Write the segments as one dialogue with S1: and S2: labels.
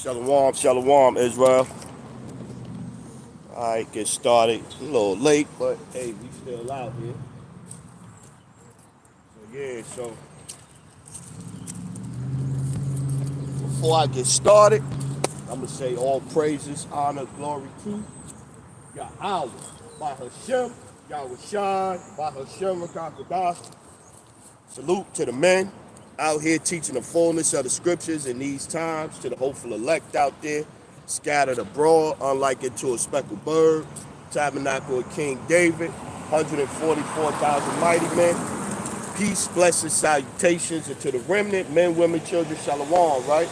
S1: Shalom, shalom, Israel. All right, get started. A little late, but hey, we still out here. So before I get started, I'm gonna say all praises, honor, glory to Yahweh, by Hashem, Yahweh Shai, by Hashem, Rakakodah. Salute to the men out here teaching the fullness of the scriptures in these times, to the hopeful elect out there, scattered abroad, unlike into a speckled bird, tabernacle of King David, 144,000 mighty men. Peace, blessings, salutations, and to the remnant, men, women, children, shalom, right?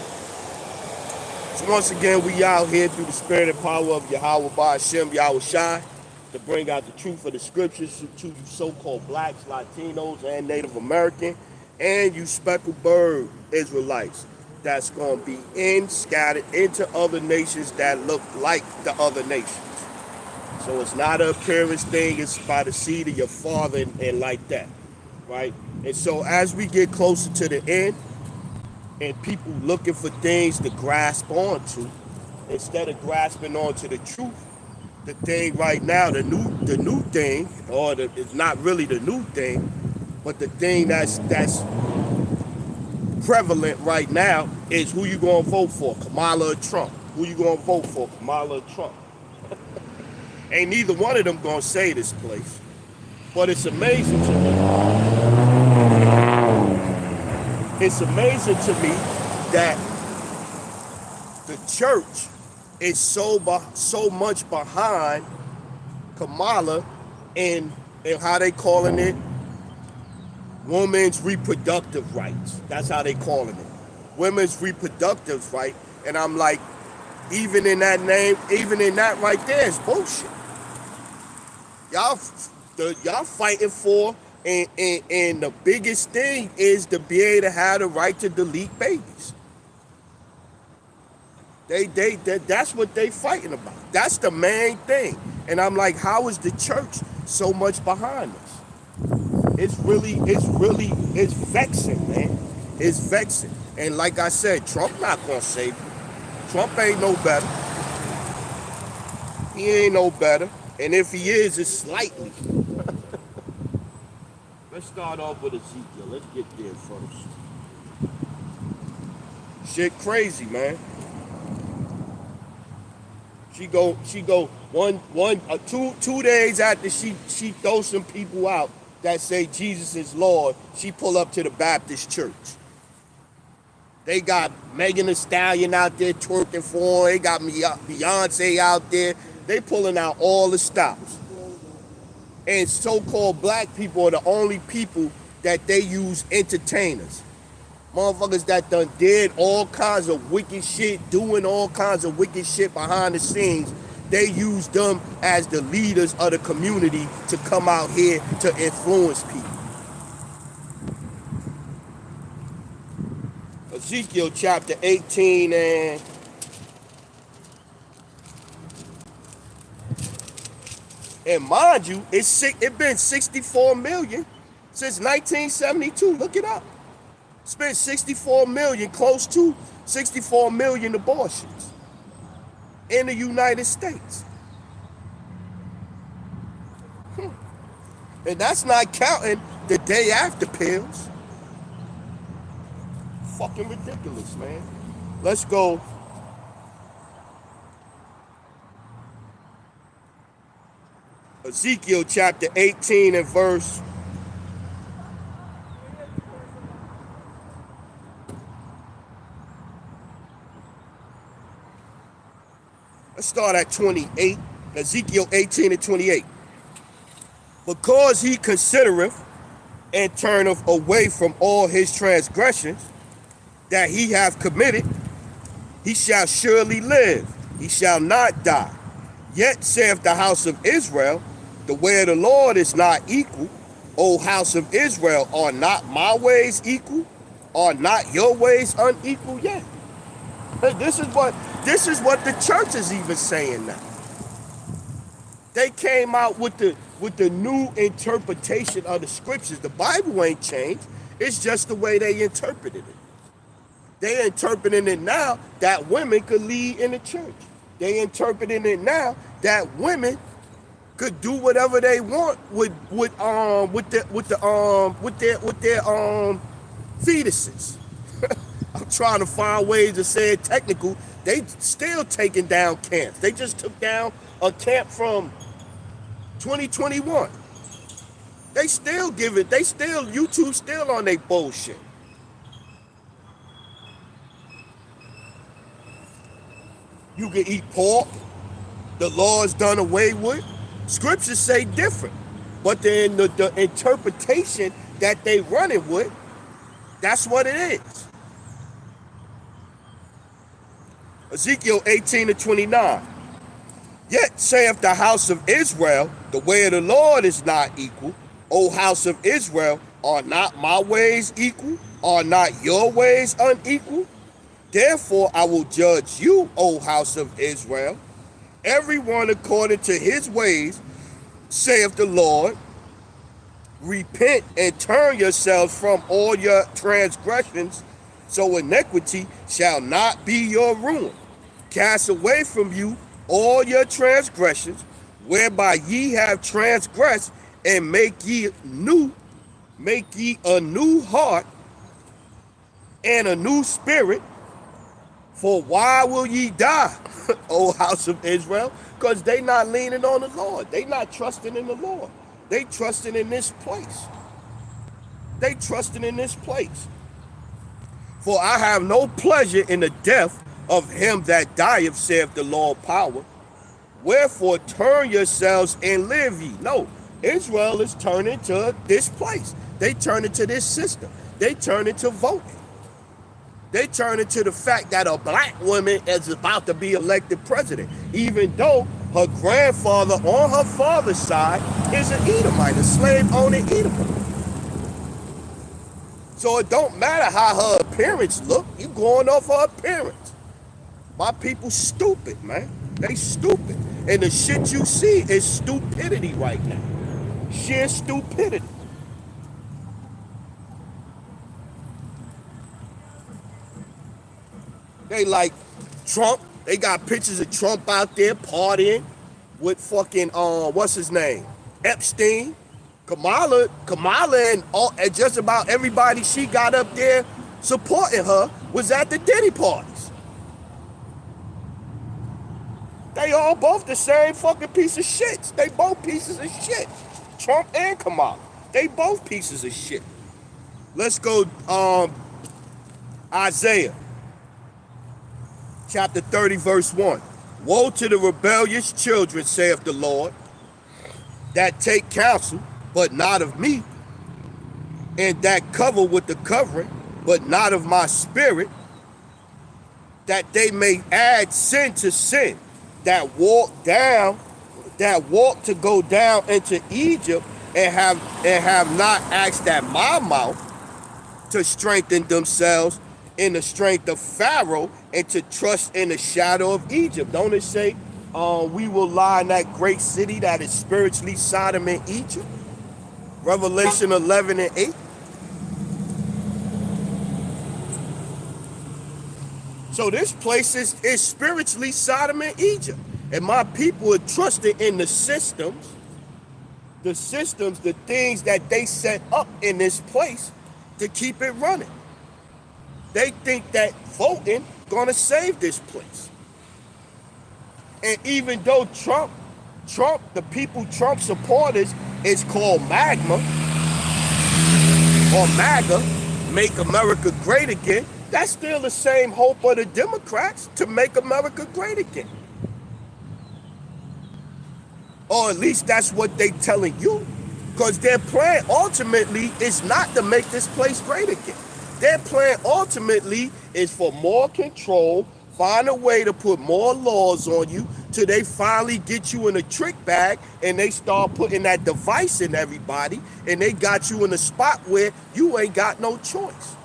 S1: So once again, we out here through the spirit and power of Yahweh by Hashem, Yahweh Shai, to bring out the truth of the scriptures to you so-called blacks, Latinos, and Native American, and you speckled bird Israelites that's going to be scattered into other nations that look like the other nations. So it's not an appearance thing, it's by the seed of your father and like that, right? And so as we get closer to the end, and people looking for things to grasp onto, instead of grasping onto the truth, the thing right now, the new thing, or it's not really the new thing, but the thing that's prevalent right now is who you gonna vote for, Kamala or Trump? Who you gonna vote for, Kamala or Trump? Ain't neither one of them gonna say this place, but it's amazing to me. It's amazing to me that the church is so much behind Kamala and how they calling it women's reproductive rights. That's how they calling it. Women's reproductive right. And I'm like, even in that name, even in that right there is bullshit. Y'all fighting for, and the biggest thing is to be able to have the right to delete babies. That's what they fighting about. That's the main thing. And I'm like, how is the church so much behind this? It's vexing, man. It's vexing. And like I said, Trump not gonna save you. Trump ain't no better. He ain't no better. And if he is, it's slightly. Let's start off with Ezekiel. Let's get there first. Shit crazy, man. She go 2 days after she throws some people out that say Jesus is Lord, she pull up to the Baptist church. They got Megan Thee Stallion out there twerking for her. They got Beyonce out there. They pulling out all the stops. And so-called black people are the only people that they use entertainers. Motherfuckers that done did all kinds of wicked shit, doing all kinds of wicked shit behind the scenes. They use them as the leaders of the community to come out here to influence people. Ezekiel chapter 18 and mind you, it's been 64 million since 1972. Look it up. Spent 64 million, close to 64 million abortions in the United States. And that's not counting the day after pills. Fucking ridiculous, man. Let's go. Ezekiel chapter 18 and verse. Let's start at 28. Ezekiel 18 and 28. Because he considereth and turneth away from all his transgressions that he hath committed, he shall surely live, he shall not die. Yet saith the house of Israel, the way of the Lord is not equal. O house of Israel, are not my ways equal? Are not your ways unequal yet? This is what the church is even saying now. They came out with the new interpretation of the scriptures. The Bible ain't changed. It's just the way they interpreted it. They interpreting it now that women could lead in the church. They interpreting it now that women could do whatever they want with their fetuses. I'm trying to find ways to say it technical. They still taking down camps. They just took down a camp from 2021. They still give it. YouTube still on their bullshit. You can eat pork. The law is done away with. Scriptures say different. But then the interpretation that they running with, that's what it is. Ezekiel 18:29. Yet saith the house of Israel, the way of the Lord is not equal. O house of Israel, are not my ways equal? Are not your ways unequal? Therefore I will judge you, O house of Israel, everyone according to his ways, saith the Lord. Repent and turn yourselves from all your transgressions, so iniquity shall not be your ruin. Cast away from you all your transgressions, whereby ye have transgressed, and make ye a new heart and a new spirit. For why will ye die, O house of Israel? Because they not leaning on the Lord. They not trusting in the Lord. They trusting in this place. They trusting in this place. For I have no pleasure in the death of him that dieth, saith the Lord power. Wherefore turn yourselves and live ye. No, Israel is turning to this place. They turning to this system. They turning to voting. They turn into the fact that a black woman is about to be elected president, even though her grandfather on her father's side is an Edomite, a slave-owning Edomite. So it don't matter how her appearance look, you going off her appearance. My people stupid, man. They stupid. And the shit you see is stupidity right now. Sheer stupidity. They like Trump. They got pictures of Trump out there partying with fucking what's his name? Epstein. Kamala and just about everybody she got up there supporting her was at the Diddy parties. They all both the same fucking piece of shit. They both pieces of shit. Trump and Kamala. They both pieces of shit. Let's go Isaiah. Chapter 30, verse 1. Woe to the rebellious children, saith the Lord, that take counsel, but not of me, and that cover with the covering, but not of my spirit, that they may add sin to sin, that walk to go down into Egypt, and have not asked at my mouth to strengthen themselves in the strength of Pharaoh, and to trust in the shadow of Egypt. Don't it say we will lie in that great city that is spiritually Sodom and Egypt? Revelation 11 and 8. So this place is spiritually Sodom and Egypt. And my people are trusting in the systems, the things that they set up in this place to keep it running. They think that voting gonna save this place. And even though Trump, the people Trump supporters is called MAGA, or MAGA, Make America Great Again, that's still the same hope of the Democrats to make America great again. Or at least that's what they telling you. Because their plan ultimately is not to make this place great again. Their plan ultimately is for more control, find a way to put more laws on you till they finally get you in a trick bag and they start putting that device in everybody and they got you in a spot where you ain't got no choice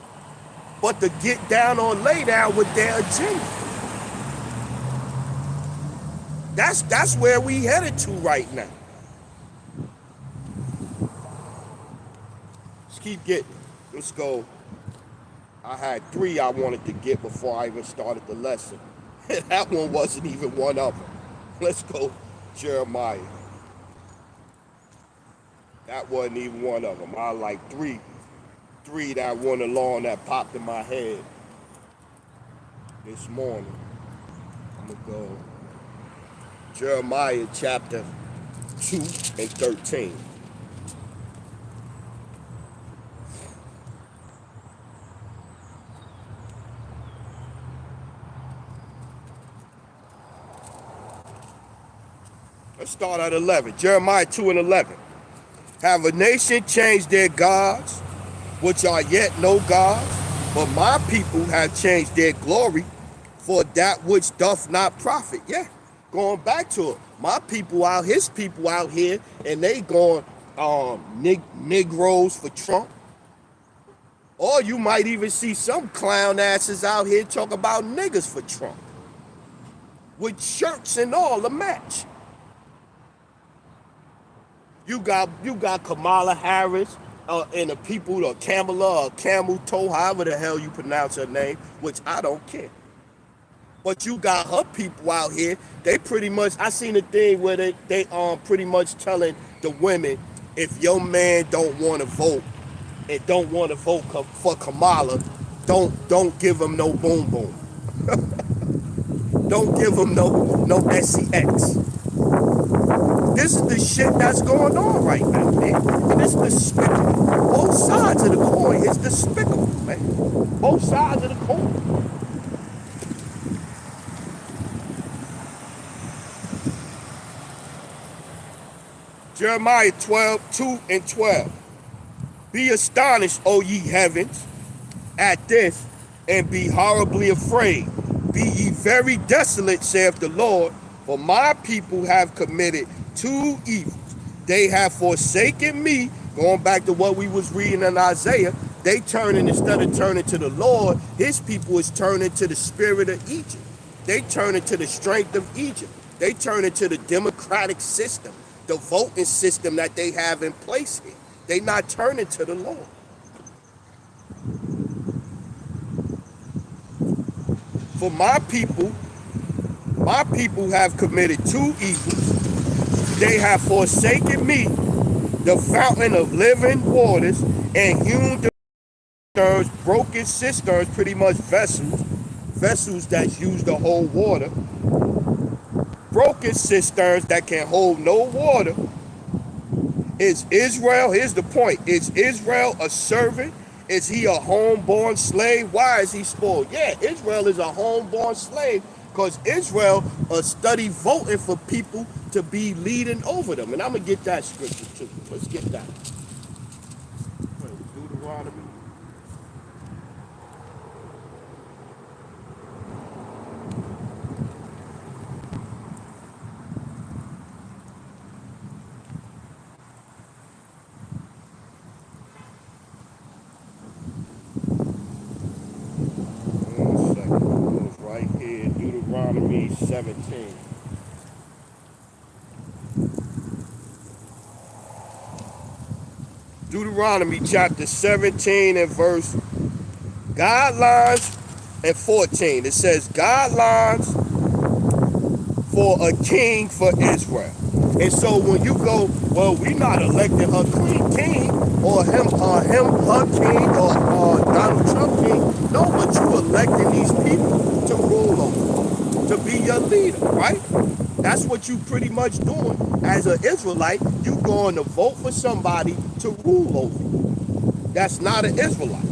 S1: but to get down or lay down with their agenda. That's where we headed to right now. Let's keep getting. Let's go. I had three I wanted to get before I even started the lesson. That one wasn't even one of them. Let's go, Jeremiah. That wasn't even one of them. I like three that went along that popped in my head this morning. I'm gonna go Jeremiah chapter 2 and 13. Let's start at 11. Jeremiah 2 and 11. Have a nation changed their gods, which are yet no gods? But my people have changed their glory for that which doth not profit. Yeah, going back to it. My people out, his people out here, and they going Negroes for Trump. Or you might even see some clown asses out here talk about niggas for Trump. With shirts and all the match. You got Kamala Harris and the people, or Kamala, or Camel Toe, however the hell you pronounce her name, which I don't care. But you got her people out here. They pretty much, I seen a thing where they pretty much telling the women, if your man don't want to vote and don't want to vote for Kamala, don't give him no boom boom. Don't give him no sex. This is the shit that's going on right now, man. And it's despicable. Both sides of the coin is despicable, man. Both sides of the coin. Jeremiah 2 and 12. Be astonished, O ye heavens, at this, and be horribly afraid. Be ye very desolate, saith the Lord, for my people have committed two evils. They have forsaken me, going back to what we was reading in Isaiah. They turning, instead of turning to the Lord, his people is turning to the spirit of Egypt. They turning to the strength of Egypt. They turning to the democratic system, the voting system that they have in place here. They not turning to the Lord. For my people have committed two evils. They have forsaken me, the fountain of living waters, and hewn the cisterns, broken cisterns, pretty much vessels that use to hold water. Broken cisterns that can hold no water. Is Israel, here's the point, is Israel a servant? Is he a homeborn slave? Why is he spoiled? Yeah, Israel is a homeborn slave because Israel study voting for people to be leading over them. And I'm going to get that scripture too. Let's get that. Deuteronomy. Right here, Deuteronomy 17. Deuteronomy chapter 17 and verse guidelines and 14. It says guidelines for a king for Israel. And so when you go, well, we not electing her king or her king or Donald Trump king. No, but you electing these people to rule over, to be your leader, right? That's what you pretty much doing as an Israelite. You going to vote for somebody to rule over you. That's not an Israelite.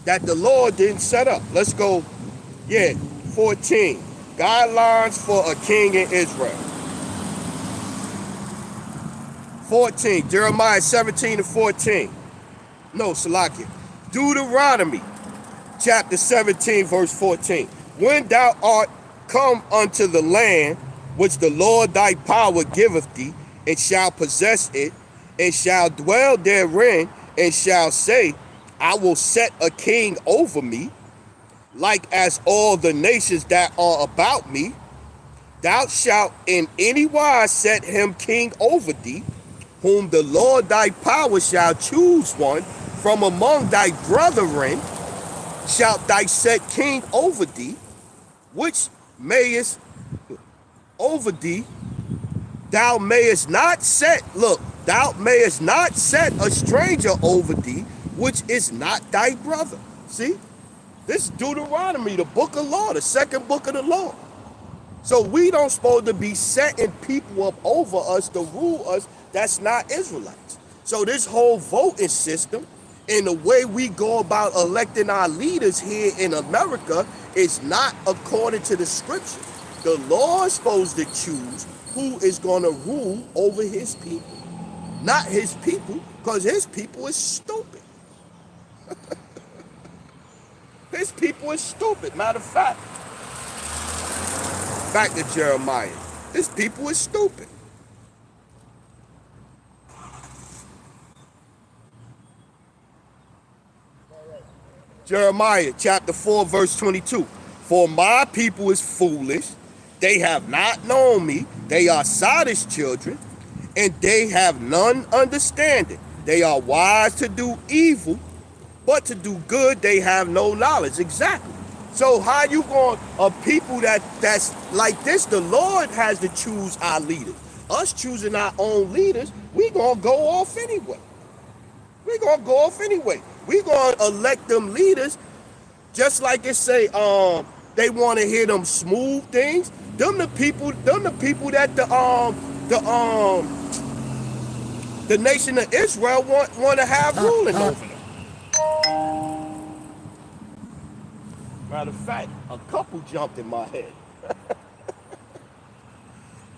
S1: That the Lord didn't set up. Let's go, 14. Guidelines for a king in Israel. 14, Jeremiah 17 and 14. No, Salakia. Deuteronomy chapter 17, verse 14. When thou art come unto the land which the Lord thy power giveth thee, and shall possess it, and shall dwell therein, and shall say, I will set a king over me, like as all the nations that are about me. Thou shalt in any wise set him king over thee, whom the Lord thy power shall choose one from among thy brethren, shalt thy set king over thee, which mayest over thee, thou mayest not set, look, thou mayest not set a stranger over thee, which is not thy brother. See? This is Deuteronomy, the book of law, the second book of the law. So we don't supposed to be setting people up over us to rule us that's not Israelites. So this whole voting system and the way we go about electing our leaders here in America is not according to the scripture. The Lord is supposed to choose who is going to rule over his people, not his people, because his people is stupid. His people is stupid. Matter of fact, back to Jeremiah. His people is stupid. Jeremiah chapter 4 verse 22. For my people is foolish. They have not known me. They are sottish children, and they have none understanding. They are wise to do evil, but to do good they have no knowledge. Exactly. So how you going, a people that's like this, the Lord has to choose our leaders. Us choosing our own leaders, we gonna go off anyway. We gonna go off anyway. We gonna elect them leaders just like it say, they want to hear them smooth things. Them the people that the nation of Israel want to have ruling over them. Matter of fact, a couple jumped in my head.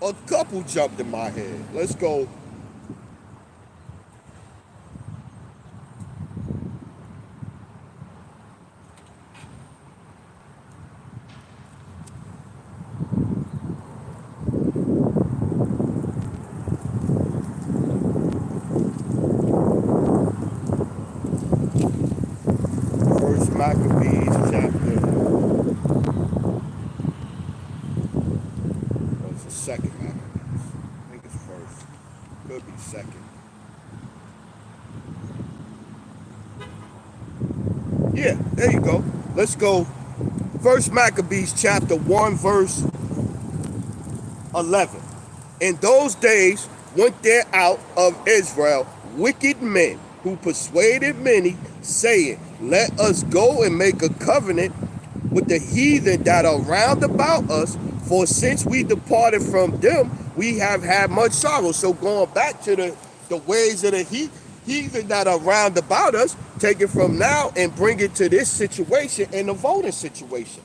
S1: A couple jumped in my head. Let's go. First Maccabees chapter. Oh, it's the second Maccabees. I think it's first. Could be second. Yeah, there you go. Let's go. First Maccabees chapter 1 verse 11. In those days went there out of Israel wicked men who persuaded many, saying, let us go and make a covenant with the heathen that are round about us, for since we departed from them, we have had much sorrow. So going back to the ways of the heathen that are round about us, take it from now and bring it to this situation in the voting situation.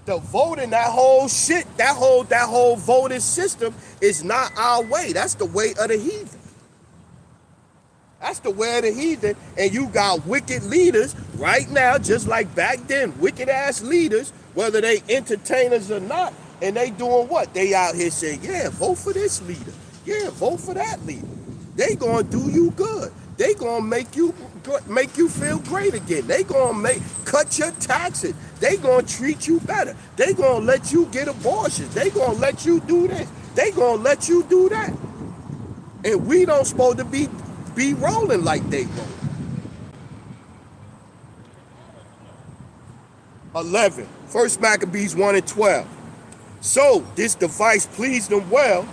S1: The voting, that whole shit, that whole voting system is not our way. That's the way of the heathen. That's the way of the heathen. And you got wicked leaders right now, just like back then, wicked ass leaders, whether they entertainers or not, and they doing what? They out here saying, yeah, vote for this leader. Yeah, vote for that leader. They gonna do you good. They gonna make you feel great again. They gonna cut your taxes. They gonna treat you better. They gonna let you get abortions. They gonna let you do this. They gonna let you do that. And we don't supposed to be rolling like they roll. 11. First Maccabees 1 and 12. So this device pleased them well.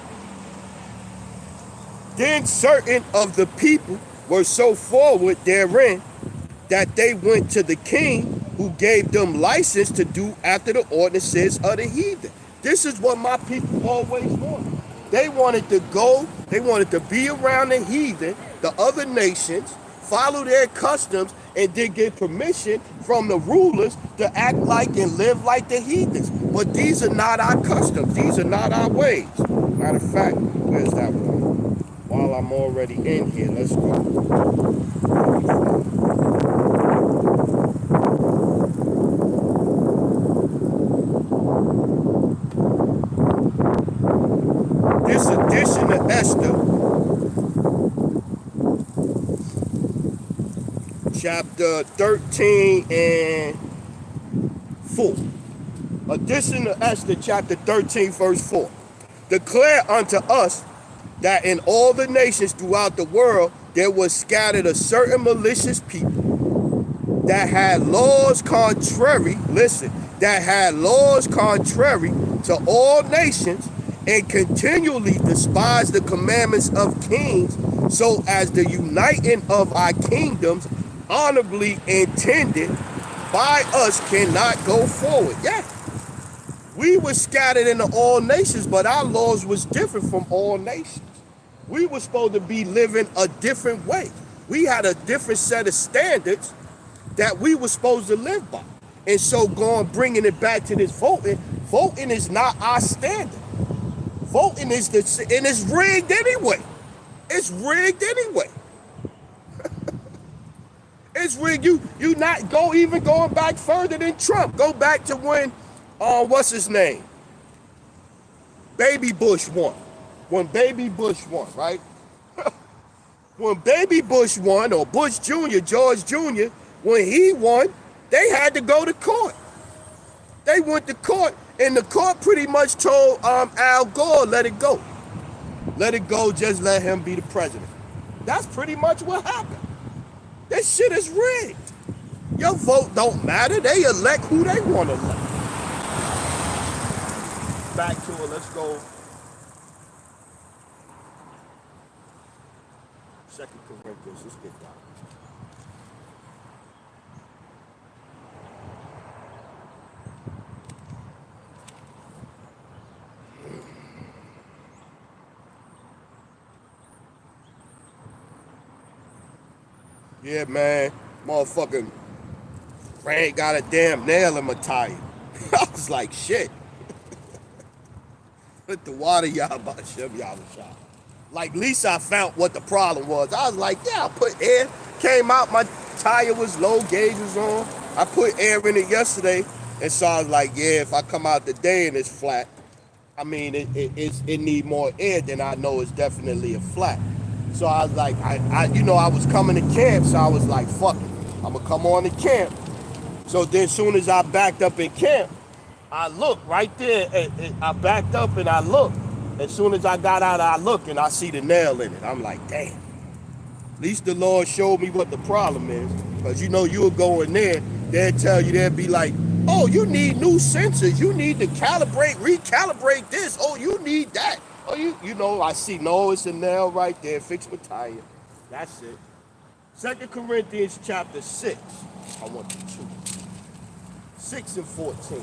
S1: Then certain of the people were so forward therein that they went to the king, who gave them license to do after the ordinances of the heathen. This is what my people always wanted. They wanted to go, they wanted to be around the heathen, the other nations, follow their customs, and then get permission from the rulers to act like and live like the heathens. But these are not our customs. These are not our ways. Matter of fact, where's that one? While I'm already in here, let's go. This edition of Esther, chapter 13 and 4. Edition of Esther, chapter 13, verse 4. Declare unto us that in all the nations throughout the world there was scattered a certain malicious people, that had laws contrary, listen, that had laws contrary to all nations, and continually despised the commandments of kings, so as the uniting of our kingdoms honorably intended by us cannot go forward. Yeah, we were scattered into all nations, but our laws was different from all nations. We were supposed to be living a different way. We had a different set of standards that we were supposed to live by. And so bringing it back to this voting is not our standard. Voting is and it's rigged anyway. It's rigged anyway. It's rigged. You not even going back further than Trump. Go back to when, what's his name? Baby Bush won. When Baby Bush won, right? When Baby Bush won, or Bush Jr., George Jr., when he won, they had to go to court. They went to court, and the court pretty much told Al Gore, let it go. Let it go, just let him be the president. That's pretty much what happened. This shit is rigged. Your vote don't matter. They elect who they want to elect. Back to it, let's go. 2 Corinthians, let's get down. Yeah, man, motherfucking Frank got a damn nail in my tire. I was like, shit. Put the water y'all by Shem y'all shot. Like, at least I found what the problem was. I was like, yeah, I put air, came out, my tire was low, gauge was on. I put air in it yesterday, and so I was like, yeah, if I come out today and it's flat, I mean, it need more air, then I know it's definitely a flat. So I was like, I was coming to camp, so I was like, fuck it, I'm gonna come on to camp. So then as soon as I backed up in camp, I looked right there, I backed up and I looked. As soon as I got out, I look and I see the nail in it. I'm like, damn. At least the Lord showed me what the problem is. Because you'll go in there, they'll tell you, they'll be like, oh, you need new sensors. You need to recalibrate this. Oh, you need that. Oh, I see, no, it's a nail right there. Fix my tire. That's it. 2 Corinthians chapter 6. I want you to. 6 and 14.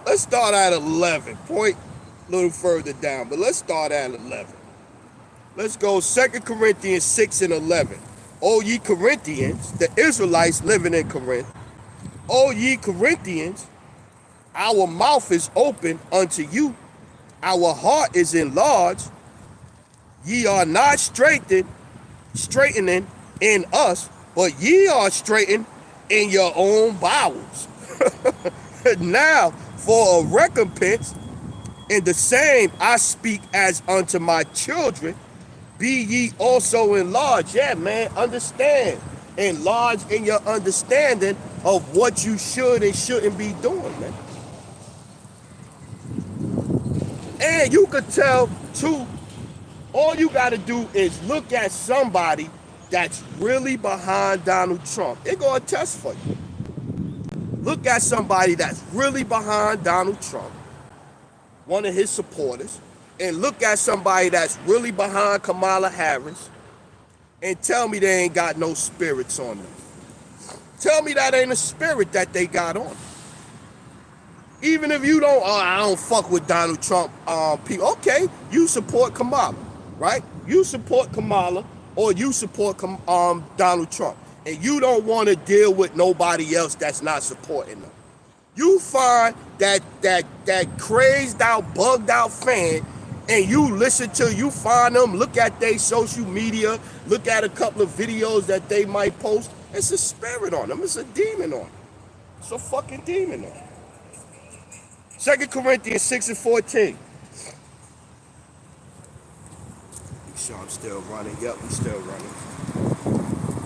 S1: Let's start at 11. Point a little further down, but let's start at 11. Let's go 2 Corinthians 6 and 11. O ye Corinthians, the Israelites living in Corinth. O ye Corinthians, our mouth is open unto you. Our heart is enlarged. Ye are not straightening in us, but ye are straightened in your own bowels. Now, for a recompense, in the same I speak as unto my children, be ye also enlarged. Yeah, man, understand. Enlarge in your understanding of what you should and shouldn't be doing, man. And you could tell, too, all you got to do is look at somebody that's really behind Donald Trump. They're going to test for you. Look at somebody that's really behind Donald Trump, one of his supporters, and look at somebody that's really behind Kamala Harris, and tell me they ain't got no spirits on them. Tell me that ain't a spirit that they got on them. Even if you don't, I don't fuck with Donald Trump people. Okay, you support Kamala, right? You support Kamala, or you support Donald Trump. And you don't want to deal with nobody else that's not supporting them. You find that crazed out, bugged out fan, and you find them, look at their social media, look at a couple of videos that they might post. It's a spirit on them. It's a demon on them. It's a fucking demon on them. 2 Corinthians 6 and 14. sure I'm still running. Yep, we still running.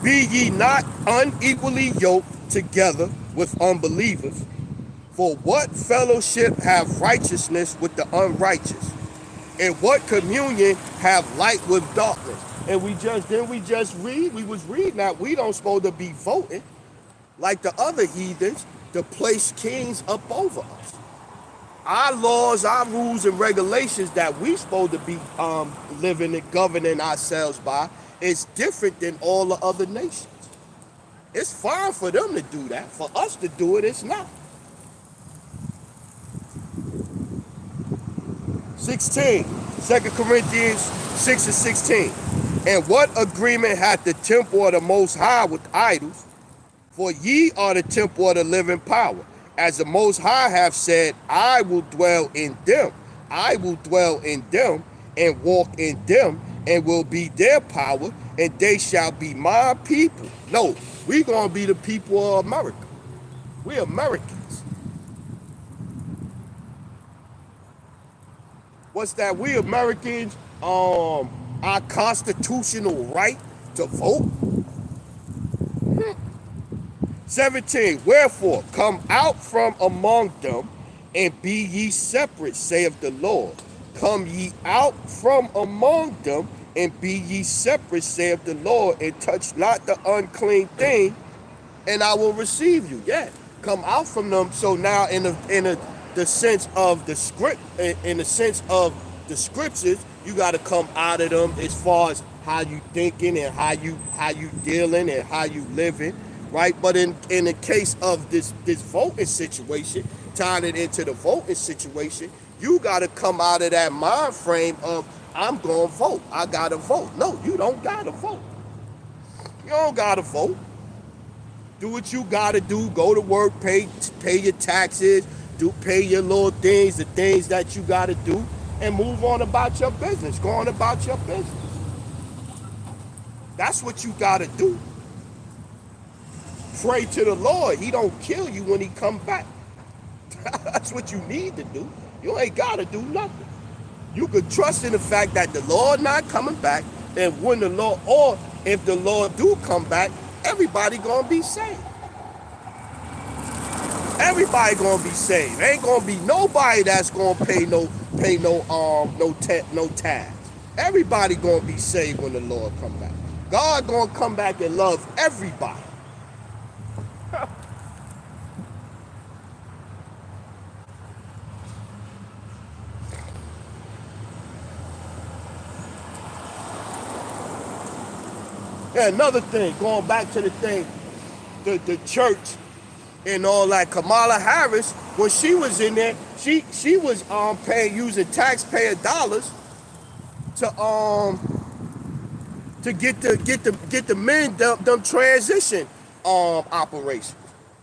S1: Be ye not unequally yoked together with unbelievers. For what fellowship have righteousness with the unrighteous? And what communion have light with darkness? And we just read, we was reading that we don't supposed to be voting like the other heathens to place kings up over us. Our laws, our rules and regulations that we supposed to be living and governing ourselves by is different than all the other nations. It's fine for them to do that. For us to do it, it's not. 16, 2 Corinthians 6 and 16. And what agreement hath the temple of the Most High with idols? For ye are the temple of the living power. As the Most High have said, I will dwell in them. I will dwell in them and walk in them and will be their power, and they shall be my people. No, we're going to be the people of America. We're Americans. What's that? We Americans, our constitutional right to vote. 17, wherefore come out from among them and be ye separate, saith the Lord. Come ye out from among them and be ye separate, saith the Lord, and touch not the unclean thing, and I will receive you. Yeah, come out from them. So now in the sense of the script, in the sense of the scriptures, you got to come out of them as far as how you thinking and how you dealing and how you living. Right, but in the case of this voting situation, tying it into the voting situation, you got to come out of that mind frame of I'm going to vote. I got to vote. No, you don't got to vote. You don't got to vote. Do what you got to do. Go to work, pay your taxes, pay your little things, the things that you got to do, and move on about your business. Go on about your business. That's what you got to do. Pray to the Lord. He don't kill you when he come back. That's what you need to do. You ain't got to do nothing. You could trust in the fact that the Lord not coming back, and when the Lord, or if the Lord do come back, everybody gonna be saved. Everybody gonna be saved. Ain't gonna be nobody that's gonna pay no tax. Everybody gonna be saved when the Lord come back. God gonna come back and love everybody. Yeah, another thing, going back to the thing, the church and all that. Kamala Harris, when she was in there, she was paying, using taxpayer dollars to get the men them transition operations,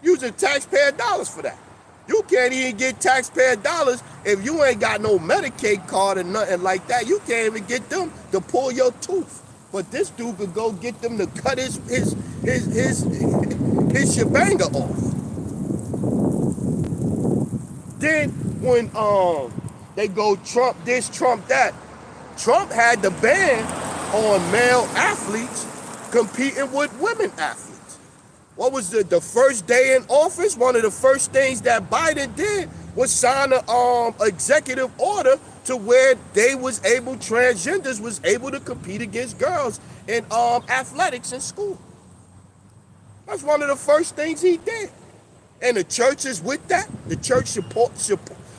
S1: using taxpayer dollars for that. You can't even get taxpayer dollars if you ain't got no Medicaid card or nothing like that. You can't even get them to pull your tooth. But this dude could go get them to cut his shebanga off. Then when they go Trump this, Trump that, Trump had the ban on male athletes competing with women athletes. What was the first day in office? One of the first things that Biden did was sign an executive order to where transgenders was able to compete against girls in athletics in school. That's one of the first things he did. And the church is with that. The church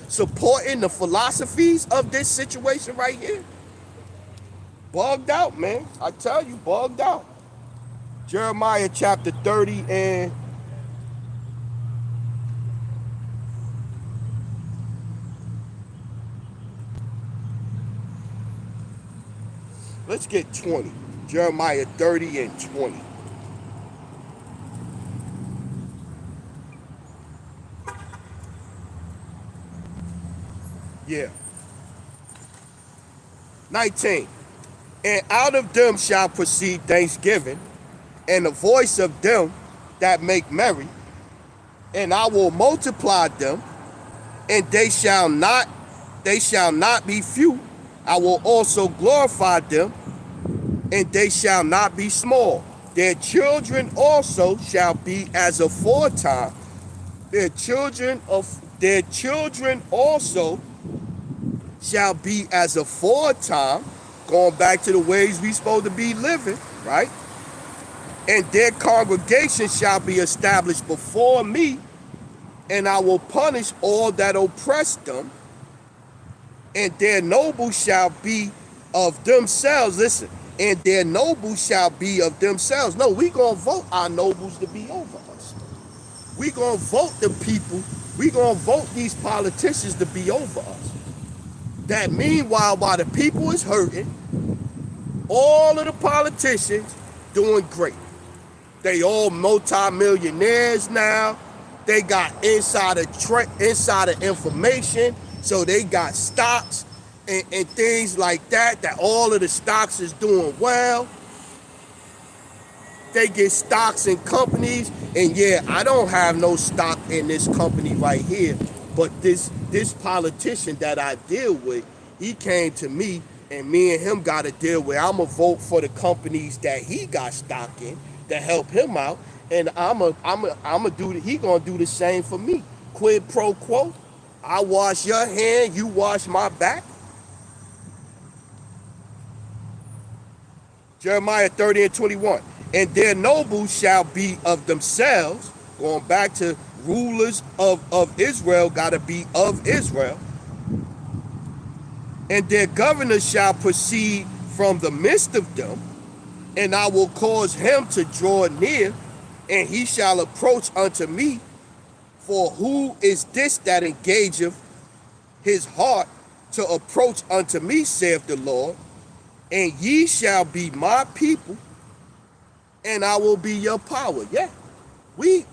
S1: supporting the philosophies of this situation right here. Bugged out, man. I tell you, bugged out. Jeremiah chapter 30 and let's get 20. Jeremiah 30 and 20. Yeah. 19. And out of them shall proceed thanksgiving, and the voice of them that make merry, and I will multiply them, and they shall not be few. I will also glorify them, and they shall not be small. Their children also shall be as aforetime. Their children also shall be as aforetime, going back to the ways we supposed to be living, right? And their congregation shall be established before me, and I will punish all that oppress them, and their nobles shall be of themselves. Listen, and their nobles shall be of themselves. No, we gonna vote our nobles to be over us. We gonna vote the people. We gonna vote these politicians to be over us. That meanwhile, while the people is hurting, all of the politicians doing great. They all multi-millionaires now. They got insider information, so they got stocks and things like that. That all of the stocks is doing well. They get stocks in companies, and yeah, I don't have no stock in this company right here, but this politician that I deal with, he came to me, and me and him got to deal with. I'ma vote for the companies that he got stock in to help him out, and I'ma do. He gonna do the same for me. Quid pro quo. I wash your hand, you wash my back. Jeremiah 30:21. And their nobles shall be of themselves. Going back to rulers of Israel, gotta be of Israel. And their governors shall proceed from the midst of them, and I will cause him to draw near, and he shall approach unto me. For who is this that engageth his heart to approach unto me, saith the Lord? And ye shall be my people, and I will be your power. Yeah, we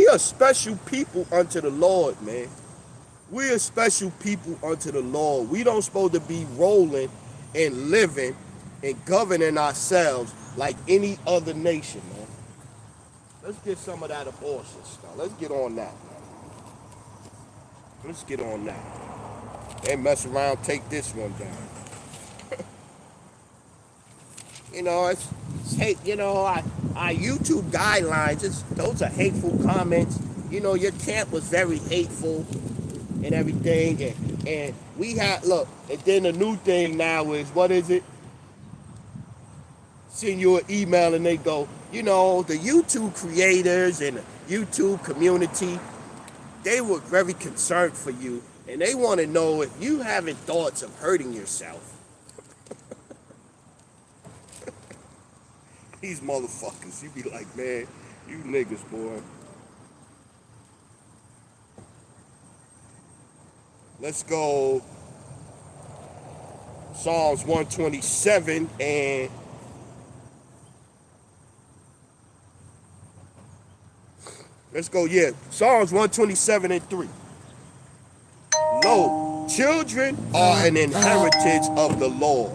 S1: are special people unto the Lord, man. We are special people unto the Lord. We don't supposed to be rolling and living and governing ourselves like any other nation, man. Let's get some of that abortion stuff. Let's get on that, man. Let's get on that. They mess around, take this one down. You know, it's hate. You know, our YouTube guidelines. Those are hateful comments. You know, your camp was very hateful and everything, and we had look. And then the new thing now is, what is it? Send you an email and they go, you know, the YouTube creators and the YouTube community, they were very concerned for you, and they want to know if you having thoughts of hurting yourself. These motherfuckers, you be like, man, you niggas, boy. Let's go Psalms 127 and let's go, Psalms 127 and 3. Lo, children are an inheritance of the Lord,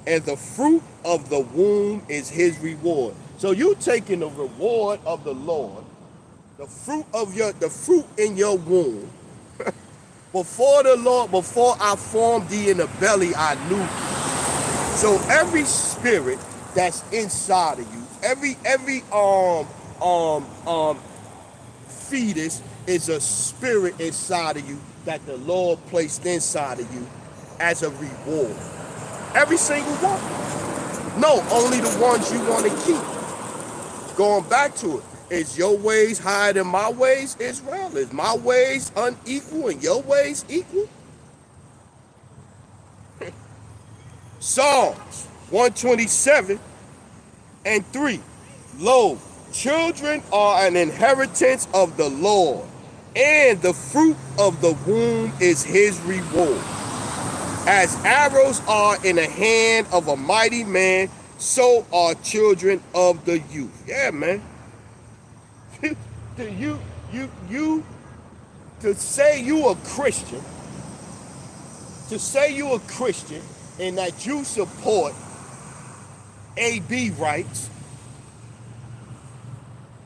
S1: and the fruit of the womb is his reward. So you taking the reward of the Lord, the fruit in your womb. Before I formed thee in the belly, I knew you. So every spirit that's inside of you, every fetus is a spirit inside of you that the Lord placed inside of you as a reward. Every single one. No, only the ones you want to keep. Going back to it. Is your ways higher than my ways, Israel? Is my ways unequal and your ways equal? Psalms 127 and 3. Lo, children are an inheritance of the Lord, and the fruit of the womb is his reward. As arrows are in the hand of a mighty man, so are children of the youth. Yeah, man. To say you a Christian, and that you support AB rights,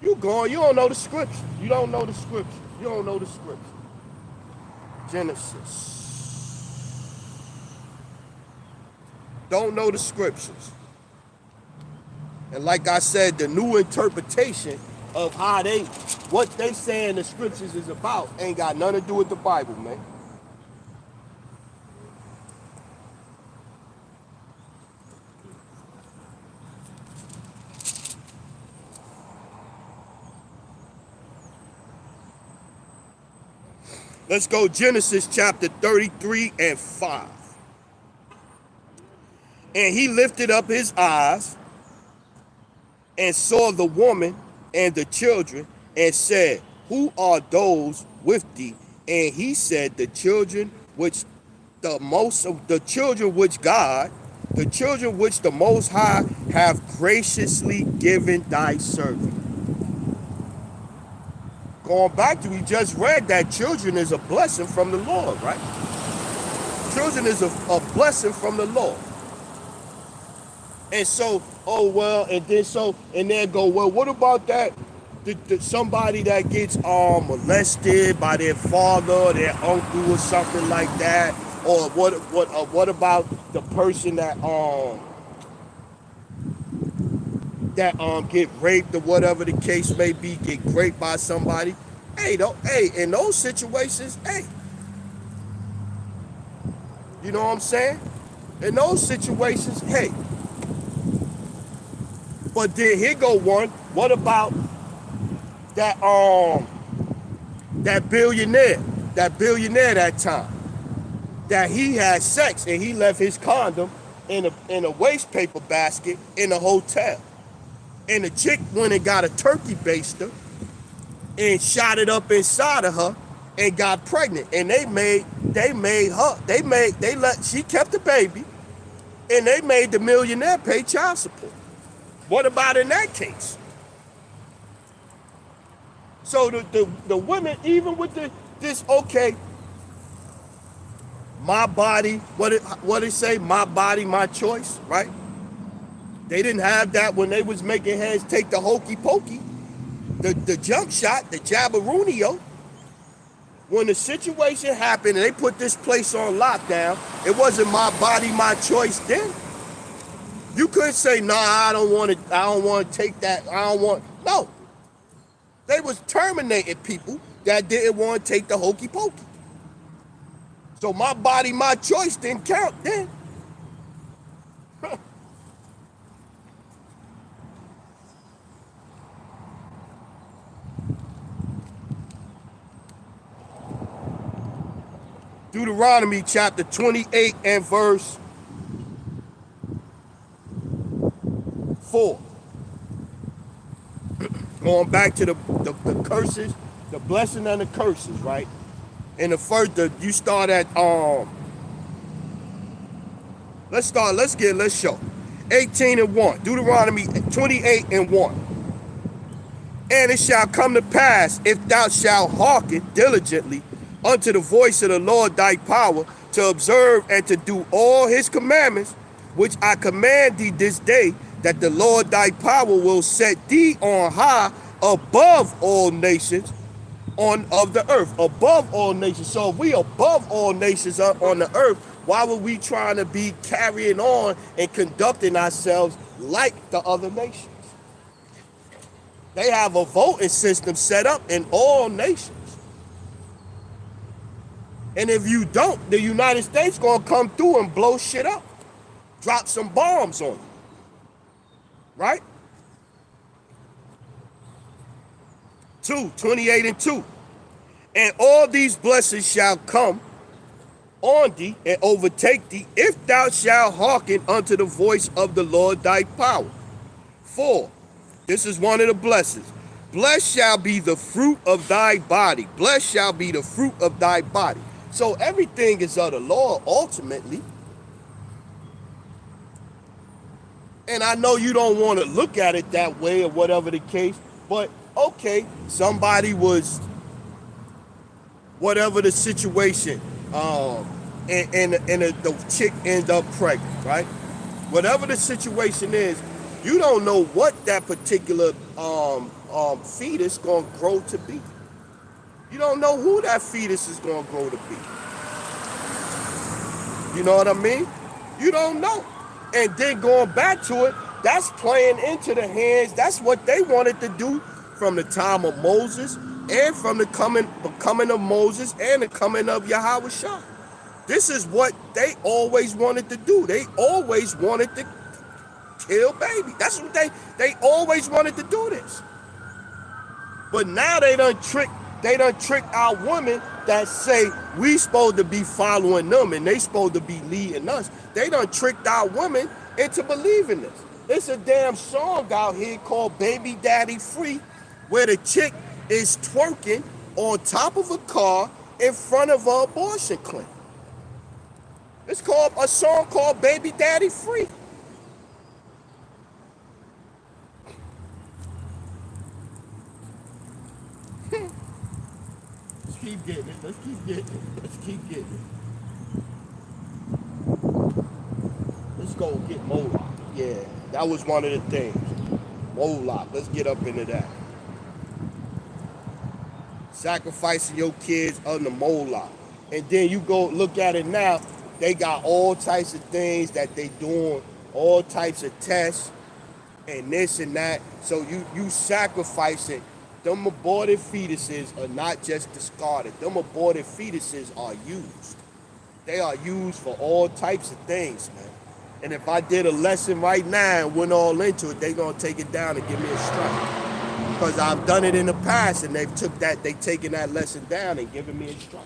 S1: you don't know the scripture. You don't know the scripture. Genesis. Don't know the scriptures. And like I said, the new interpretation of what they say in the scriptures is about ain't got nothing to do with the Bible, man. Let's go Genesis chapter 33 and 5. And he lifted up his eyes and saw the woman and the children and said, who are those with thee? And he said, the children which the children which the Most High have graciously given thy servant. Going back to, we just read that children is a blessing from the Lord, right? Children is a blessing from the Lord. And so, and then go, well, what about that? Somebody that gets molested by their father or their uncle or something like that, or what about the person that get raped or whatever the case may be, get raped by somebody? Hey, in those situations, hey, you know what I'm saying? In those situations, hey. But then here go one. What about that billionaire that time, that he had sex and he left his condom in a waste paper basket in a hotel, and the chick went and got a turkey baster and shot it up inside of her and got pregnant, and she kept the baby, and they made the millionaire pay child support. What about in that case? So the women, even with this, okay, my body, what it say? My body, my choice, right? They didn't have that when they was making heads take the hokey pokey, the jump shot, the jabberunio. When the situation happened and they put this place on lockdown, it wasn't my body, my choice then. You couldn't say, nah, I don't want to take that. No. They was terminating people that didn't want to take the hokey pokey. So my body, my choice didn't count then. Deuteronomy chapter 28 and verse 4. Going back to the curses, the blessing and the curses, right? And the first, you start at let's show 18 and 1. Deuteronomy 28 and 1. And it shall come to pass, if thou shalt hearken diligently unto the voice of the Lord thy power, to observe and to do all his commandments, which I command thee this day, that the Lord thy power will set thee on high above all nations of the earth. Above all nations. So if we above all nations on the earth, why would we trying to be carrying on and conducting ourselves like the other nations? They have a voting system set up in all nations. And if you don't, the United States gonna come through and blow shit up. Drop some bombs on you. Right? 28 and 2. And all these blessings shall come on thee and overtake thee, if thou shalt hearken unto the voice of the Lord thy power. 4. This is one of the blessings. Blessed shall be the fruit of thy body. Blessed shall be the fruit of thy body. So everything is of the Lord ultimately. And I know you don't want to look at it that way or whatever the case, but okay, somebody was, whatever the situation, and the chick ended up pregnant, right? Whatever the situation is, you don't know what that particular fetus gonna grow to be. You don't know who that fetus is gonna grow to be. You know what I mean? You don't know. And then going back to it, That's playing into the hands. That's what they wanted to do from the time of Moses and from the coming of Moses and the coming of Yahweh Shah. This is what they always wanted to do. They always wanted to kill baby. That's what they always wanted to do this. But now they done trick our women that say we supposed to be following them and they supposed to be leading us. They done tricked our women into believing this. It's a damn song out here called Baby Daddy Free, where the chick is twerking on top of a car in front of an abortion clinic. It's called a song called Baby Daddy Free. Let's keep getting it. Let's keep getting it. Let's keep getting it. Let's go get Moloch. Yeah, that was one of the things. Moloch. Let's get up into that. Sacrificing your kids under Moloch. And then you go look at it now. They got all types of things that they doing, all types of tests and this and that. So you sacrificing. Them aborted fetuses are not just discarded. Them aborted fetuses are used. They are used for all types of things, man. And if I did a lesson right now and went all into it, they gonna take it down and give me a strike. Because I've done it in the past and they taken that lesson down and given me a strike.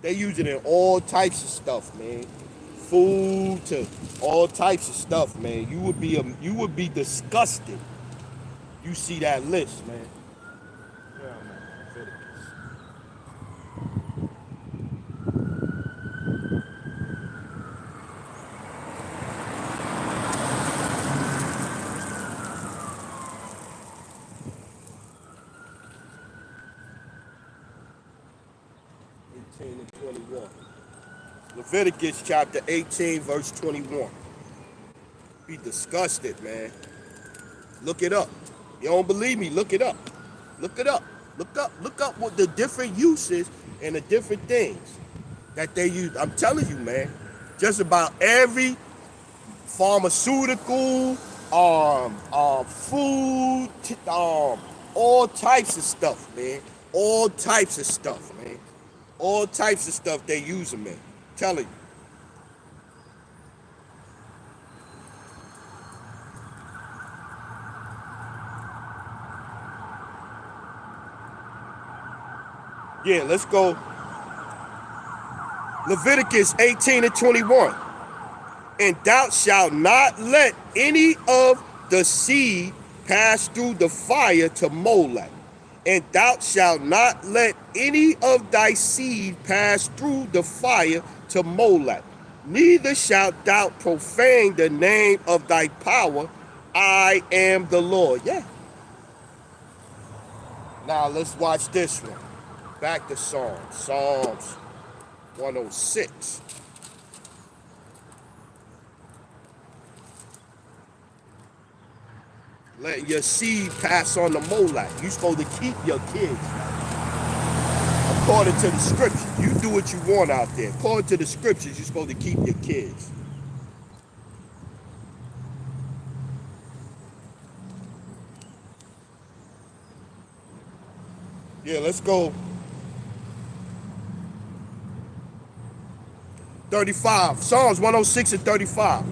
S1: They use it in all types of stuff, man. Food to all types of stuff, man. You would be disgusted. You see that list, man. Yeah, man. 18 and 21. Leviticus chapter 18, verse 21. Be disgusted, man. Look it up. You don't believe me? Look it up. Look it up. Look up what the different uses and the different things that they use. I'm telling you, man. Just about every pharmaceutical, food, all types of stuff, man. All types of stuff, man. All types of stuff they use them, man. I'm telling you. Yeah, let's go. Leviticus 18 and 21. And thou shalt not let any of the seed pass through the fire to Molech. And thou shalt not let any of thy seed pass through the fire to Molech. Neither shalt thou profane the name of thy power. I am the Lord. Yeah. Now let's watch this one. Back to Psalms. Psalms 106. Let your seed pass on the Molech. You're supposed to keep your kids. According to the scriptures. You do what you want out there. According to the scriptures, you're supposed to keep your kids. Yeah, let's go. 35. Psalms 106 and 35.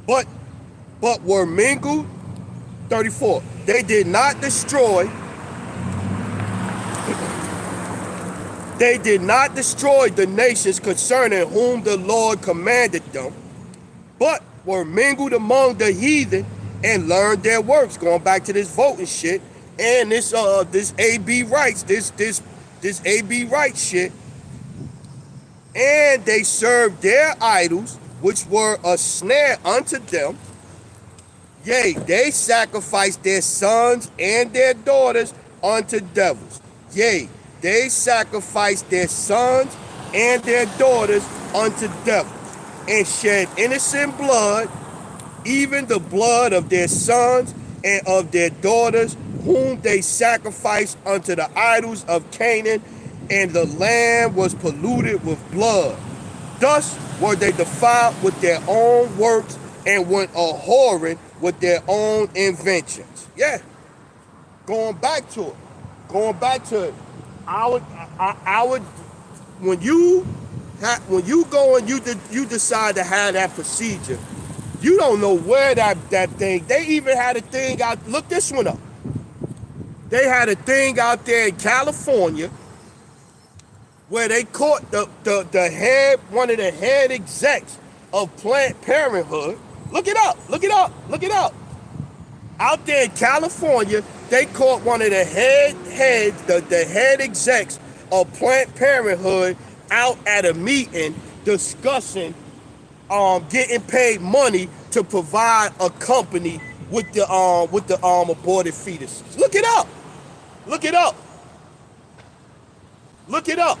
S1: But were mingled. 34. They did not destroy. They did not destroy the nations concerning whom the Lord commanded them, but were mingled among the heathen and learned their works. Going back to this voting shit and this AB rights, this AB rights shit. And they served their idols, which were a snare unto them. Yea, they sacrificed their sons and their daughters unto devils. Yea, they sacrificed their sons and their daughters unto devils, and shed innocent blood, even the blood of their sons and of their daughters, whom they sacrificed unto the idols of Canaan, and the land was polluted with blood. Thus were they defiled with their own works and went a whoring with their own inventions. Yeah, going back to it. Going back to it. I would when you go and you decide to have that procedure, you don't know where that thing. They even had a thing out. Look this one up. They had a thing out there in California where they caught the head, one of the head execs of Planned Parenthood. Look it up. Look it up. Look it up. Out there in California, they caught one of the head execs of Planned Parenthood out at a meeting discussing getting paid money to provide a company with the aborted fetuses. Look it up. Look it up. Look it up.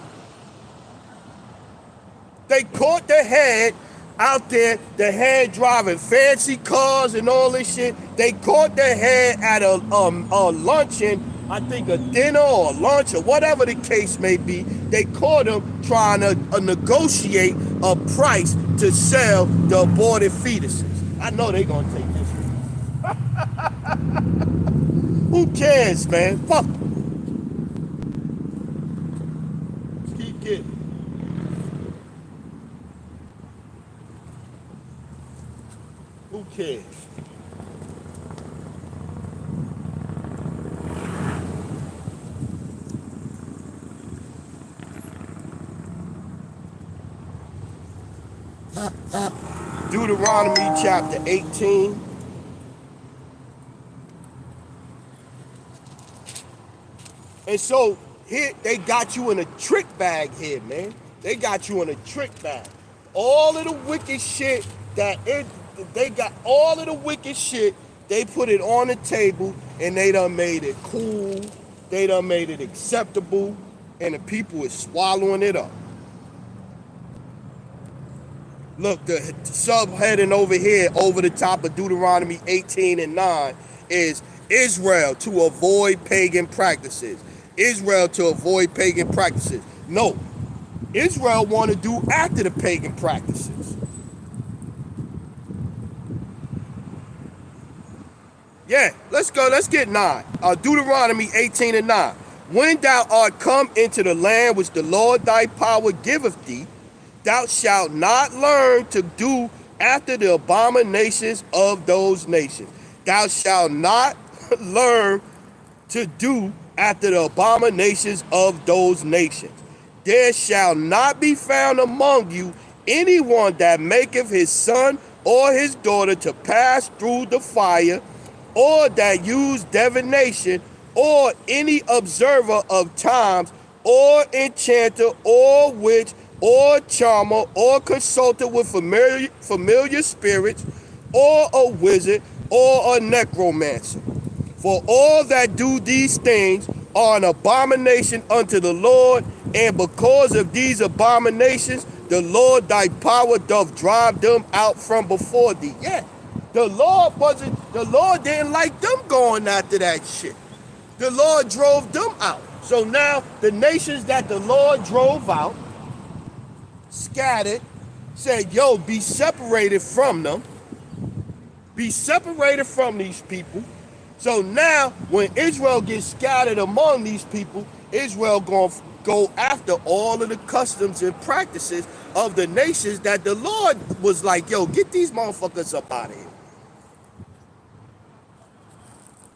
S1: They caught the head out there, the head driving fancy cars and all this shit. They caught the head at a luncheon, I think a dinner or a lunch or whatever the case may be. They caught him trying to negotiate a price to sell the aborted fetuses. I know they gonna take this one. Who cares, man? Fuck. Let's keep getting. Who cares? Deuteronomy chapter 18. And so here they got you in a trick bag here, man. They got you in a trick bag. All of the wicked shit they got all of the wicked shit, they put it on the table and they done made it cool. They done made it acceptable and the people is swallowing it up. Look, the subheading over here, over the top of Deuteronomy 18 and 9 is Israel to avoid pagan practices. Israel to avoid pagan practices. No, Israel want to do after the pagan practices. Yeah, let's go. Let's get 9. Deuteronomy 18 and 9. When thou art come into the land which the Lord thy power giveth thee, thou shalt not learn to do after the abominations of those nations. Thou shalt not learn to do after the abominations of those nations. There shall not be found among you anyone that maketh his son or his daughter to pass through the fire, or that use divination, or any observer of times, or enchanter, or witch, or charmer, or consultant with familiar spirits, or a wizard, or a necromancer. For all that do these things are an abomination unto the Lord, and because of these abominations, the Lord thy power doth drive them out from before thee. Yeah, the Lord didn't like them going after that shit. The Lord drove them out. So now the nations that the Lord drove out, scattered, said, yo, be separated from them. Be separated from these people. So now when Israel gets scattered among these people, Israel going to go after all of the customs and practices of the nations that the Lord was like, yo, get these motherfuckers up out of here.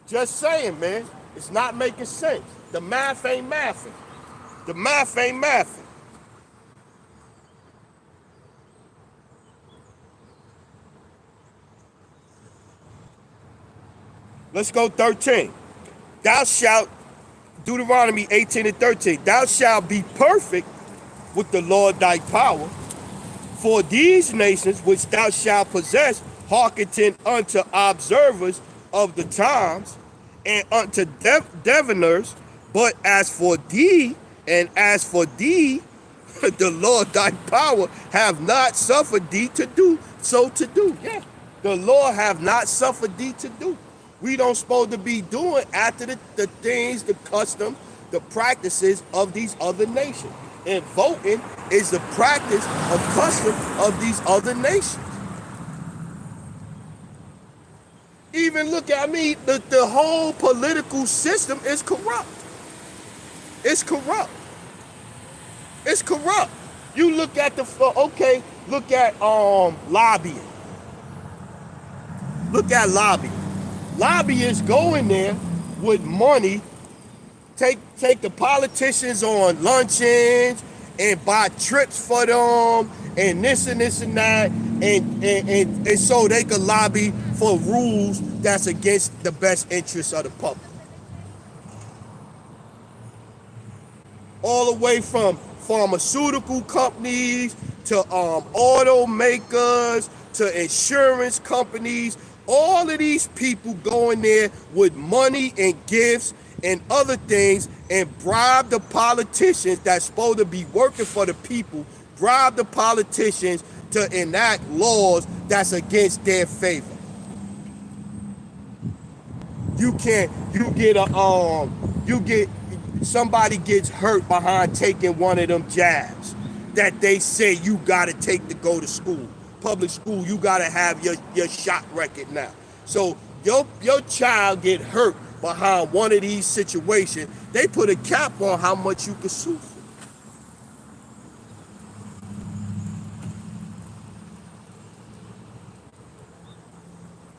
S1: Just saying, man. It's not making sense. The math ain't mathing. The math ain't mathing. Let's go 13. Thou shalt, Deuteronomy 18 and 13, thou shalt be perfect with the Lord thy power, for these nations which thou shalt possess hearken unto observers of the times and unto diviners, but as for thee, the Lord thy power have not suffered thee to do so to do. Yeah, the Lord have not suffered thee to do. We don't supposed to be doing after the things, the custom, the practices of these other nations. And voting is the practice of custom of these other nations. Even look at me, the whole political system is corrupt. It's corrupt. It's corrupt. You look at look at lobbying. Look at lobbying. Lobbyists go in there with money, take the politicians on luncheons and buy trips for them and this and this and that, and so they could lobby for rules that's against the best interests of the public. All the way from pharmaceutical companies to automakers to insurance companies. All of these people go in there with money and gifts and other things and bribe the politicians that's supposed to be working for the people, bribe the politicians to enact laws that's against their favor. Somebody gets hurt behind taking one of them jabs that they say you gotta take to go to school. Public school, you gotta have your shot record now. So your child get hurt behind one of these situations, they put a cap on how much you can sue for.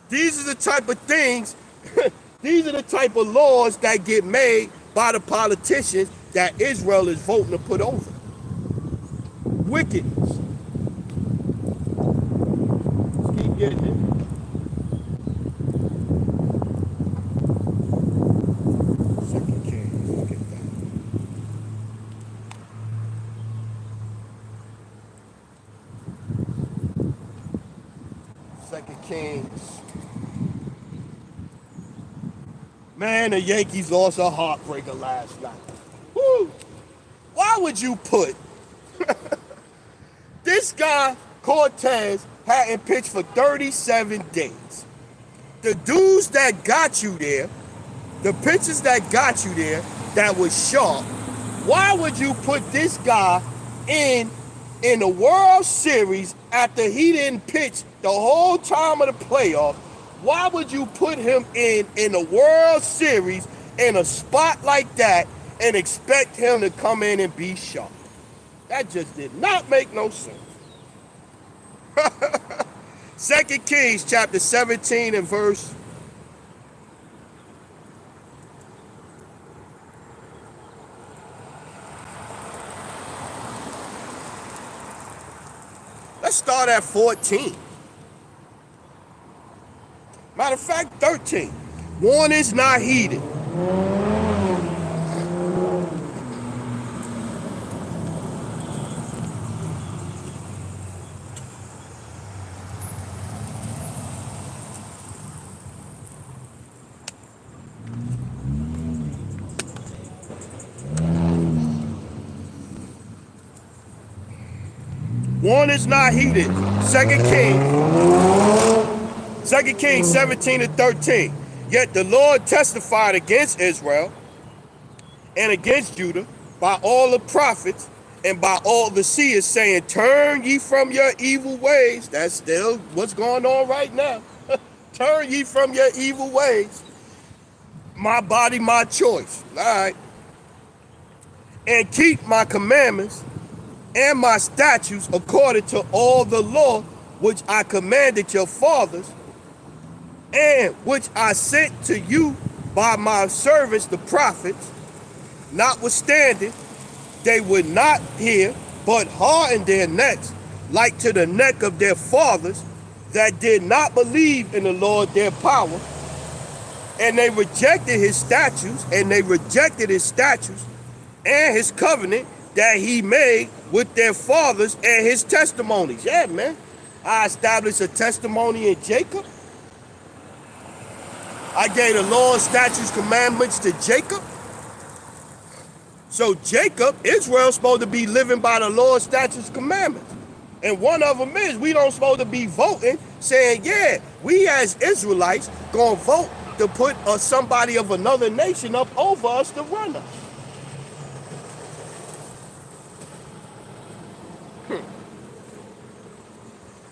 S1: These are the type of things, these are the type of laws that get made by the politicians that Israel is voting to put over. Wickedness. Let's keep getting it. Second Kings, let's get that. Second Kings. Man, the Yankees lost a heartbreaker last night. Woo! Why would you put this guy, Cortez, hadn't pitched for 37 days. The dudes that got you there, the pitchers that got you there that was sharp, why would you put this guy in the World Series after he didn't pitch the whole time of the playoffs? Why would you put him in the World Series in a spot like that and expect him to come in and be sharp? That just did not make no sense. 2 Kings chapter 17 and verse. Let's start at 14. Matter of fact, 13. One is not heeded. One is not heeded. 2 Kings 17 and 13. Yet the Lord testified against Israel and against Judah by all the prophets and by all the seers, saying, turn ye from your evil ways. That's still what's going on right now. Turn ye from your evil ways. My body, my choice. All right. And keep my commandments and my statutes according to all the law which I commanded your fathers, and which I sent to you by my servants the prophets. Notwithstanding, they would not hear, but hardened their necks, like to the neck of their fathers, that did not believe in the Lord their power. And they rejected his statutes, and his covenant that he made with their fathers and his testimonies. Yeah, man. I established a testimony in Jacob. I gave the Lord's statutes, commandments to Jacob. So Jacob, Israel's supposed to be living by the Lord's statutes, commandments. And one of them is we don't supposed to be voting saying, yeah, we as Israelites gonna vote to put somebody of another nation up over us to run us.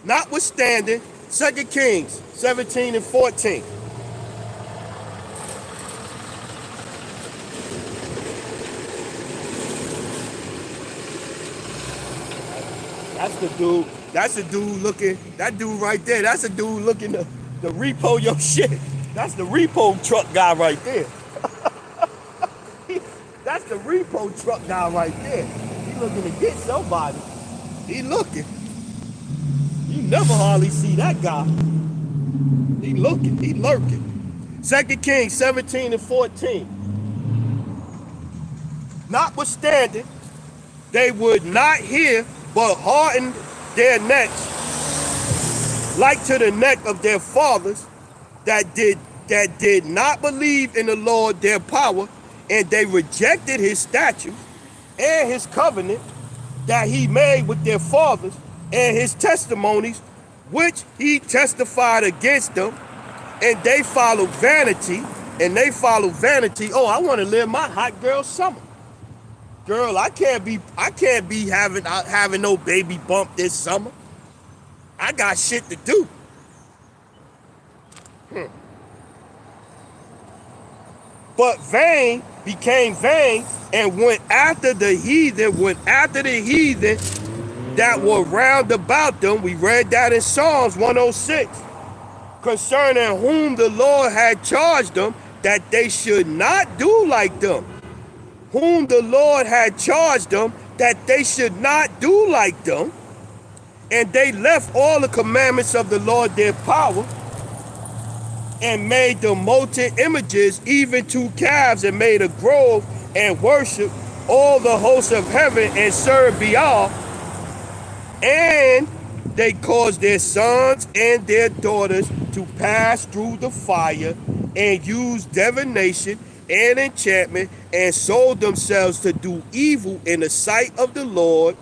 S1: Notwithstanding, 2 Kings 17 and 14. That's the dude. That's the dude looking. That dude right there. That's the dude looking to repo your shit. That's the repo truck guy right there. That's the repo truck guy right there. He looking to get somebody. He looking. You never hardly see that guy. He looking. He lurking. 2 Kings 17 and 14. Notwithstanding, they would not hear, but hardened their necks like to the neck of their fathers that did not believe in the Lord their power, and they rejected his statutes and his covenant that he made with their fathers, and his testimonies which he testified against them, and they followed vanity. Oh, I want to live my hot girl summer. Girl, I can't be having no baby bump this summer. I got shit to do. But vain became vain and went after the heathen that were round about them. We read that in Psalms 106. Concerning whom the Lord had charged them that they should not do like them. Whom the Lord had charged them that they should not do like them. And they left all the commandments of the Lord their power, and made the molten images, even to calves, and made a grove, and worshiped all the hosts of heaven, and served Baal. And they caused their sons and their daughters to pass through the fire, and used divination and enchantment, and sold themselves to do evil in the sight of the Lord,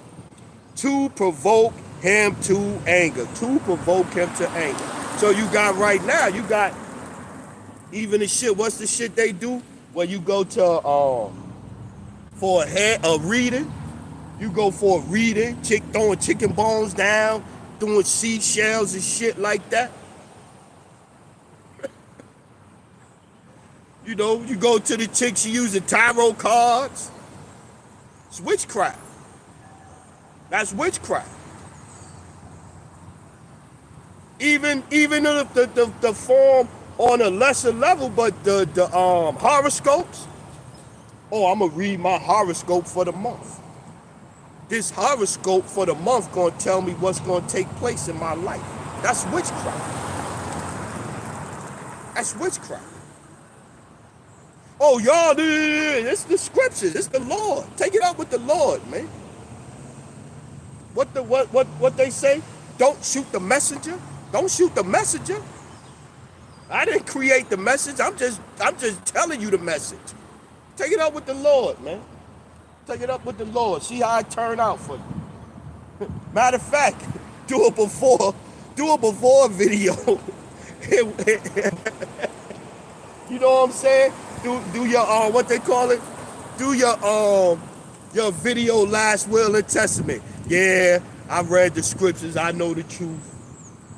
S1: to provoke him to anger. To provoke him to anger. So you got right now, you got even the shit. What's the shit they do when you go to for a reading? You go for a reading, throwing chicken bones down, throwing seashells and shit like that. You know, you go to the chick, she using tarot cards. It's witchcraft. That's witchcraft. Even the form on a lesser level, but the horoscopes. Oh, I'm gonna read my horoscope for the month. This horoscope for the month gonna tell me what's gonna take place in my life. That's witchcraft. That's witchcraft. Oh, y'all, it's the scriptures. It's the Lord. Take it up with the Lord, man. What they say? Don't shoot the messenger. Don't shoot the messenger. I didn't create the message. I'm just telling you the message. Take it up with the Lord, man. Take it up with the Lord. See how it turned out for you. Matter of fact, do it before a video. You know what I'm saying? Do your what they call it? Do your video last will and testament. Yeah, I read the scriptures. I know the truth,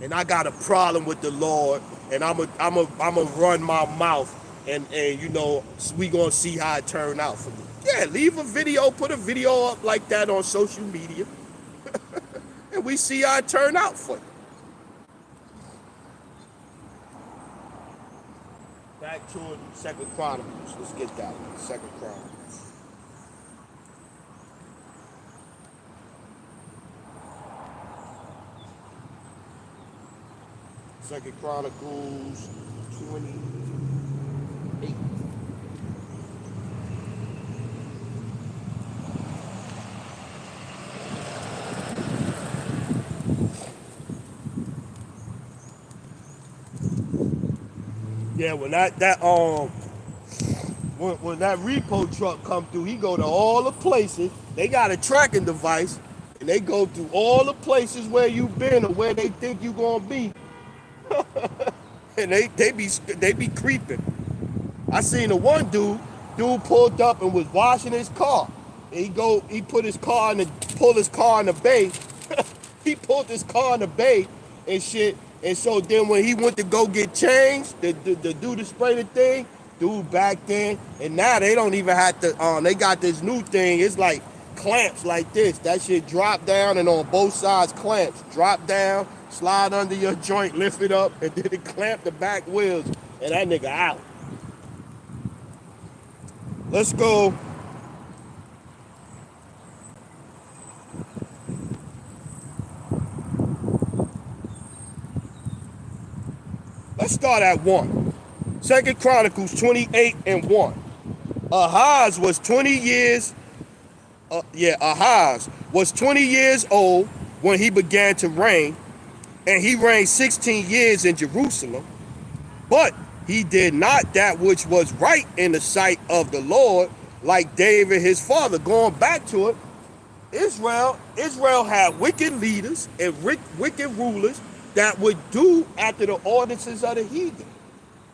S1: and I got a problem with the Lord, and I'm a run my mouth, and you know, we gonna see how it turn out for me. Yeah, leave a video, put a video up like that on social media, and we see how it turn out for you. Back to Second Chronicles. Let's get that one. Second Chronicles. Second Chronicles 28. Yeah, when that repo truck come through, he go to all the places. They got a tracking device, and they go through all the places where you been or where they think you gonna be. And they be creeping. I seen the one dude pulled up and was washing his car. And he pull his car in the bay, He pulled his car in the bay and shit. And so then when he went to go get changed, the dude to spray the thing, dude back then. And now they don't even have to, they got this new thing. It's like clamps like this. That shit drop down and on both sides clamps. Drop down, slide under your joint, lift it up, and then it clamp the back wheels. And that nigga out. Let's go. Let's start at 1. 2 Chronicles 28 and 1. Ahaz was 20 years. Ahaz was 20 years old when he began to reign, and he reigned 16 years in Jerusalem. But he did not that which was right in the sight of the Lord, like David his father. Going back to it, Israel had wicked leaders and wicked rulers that would do after the ordinances of the heathen.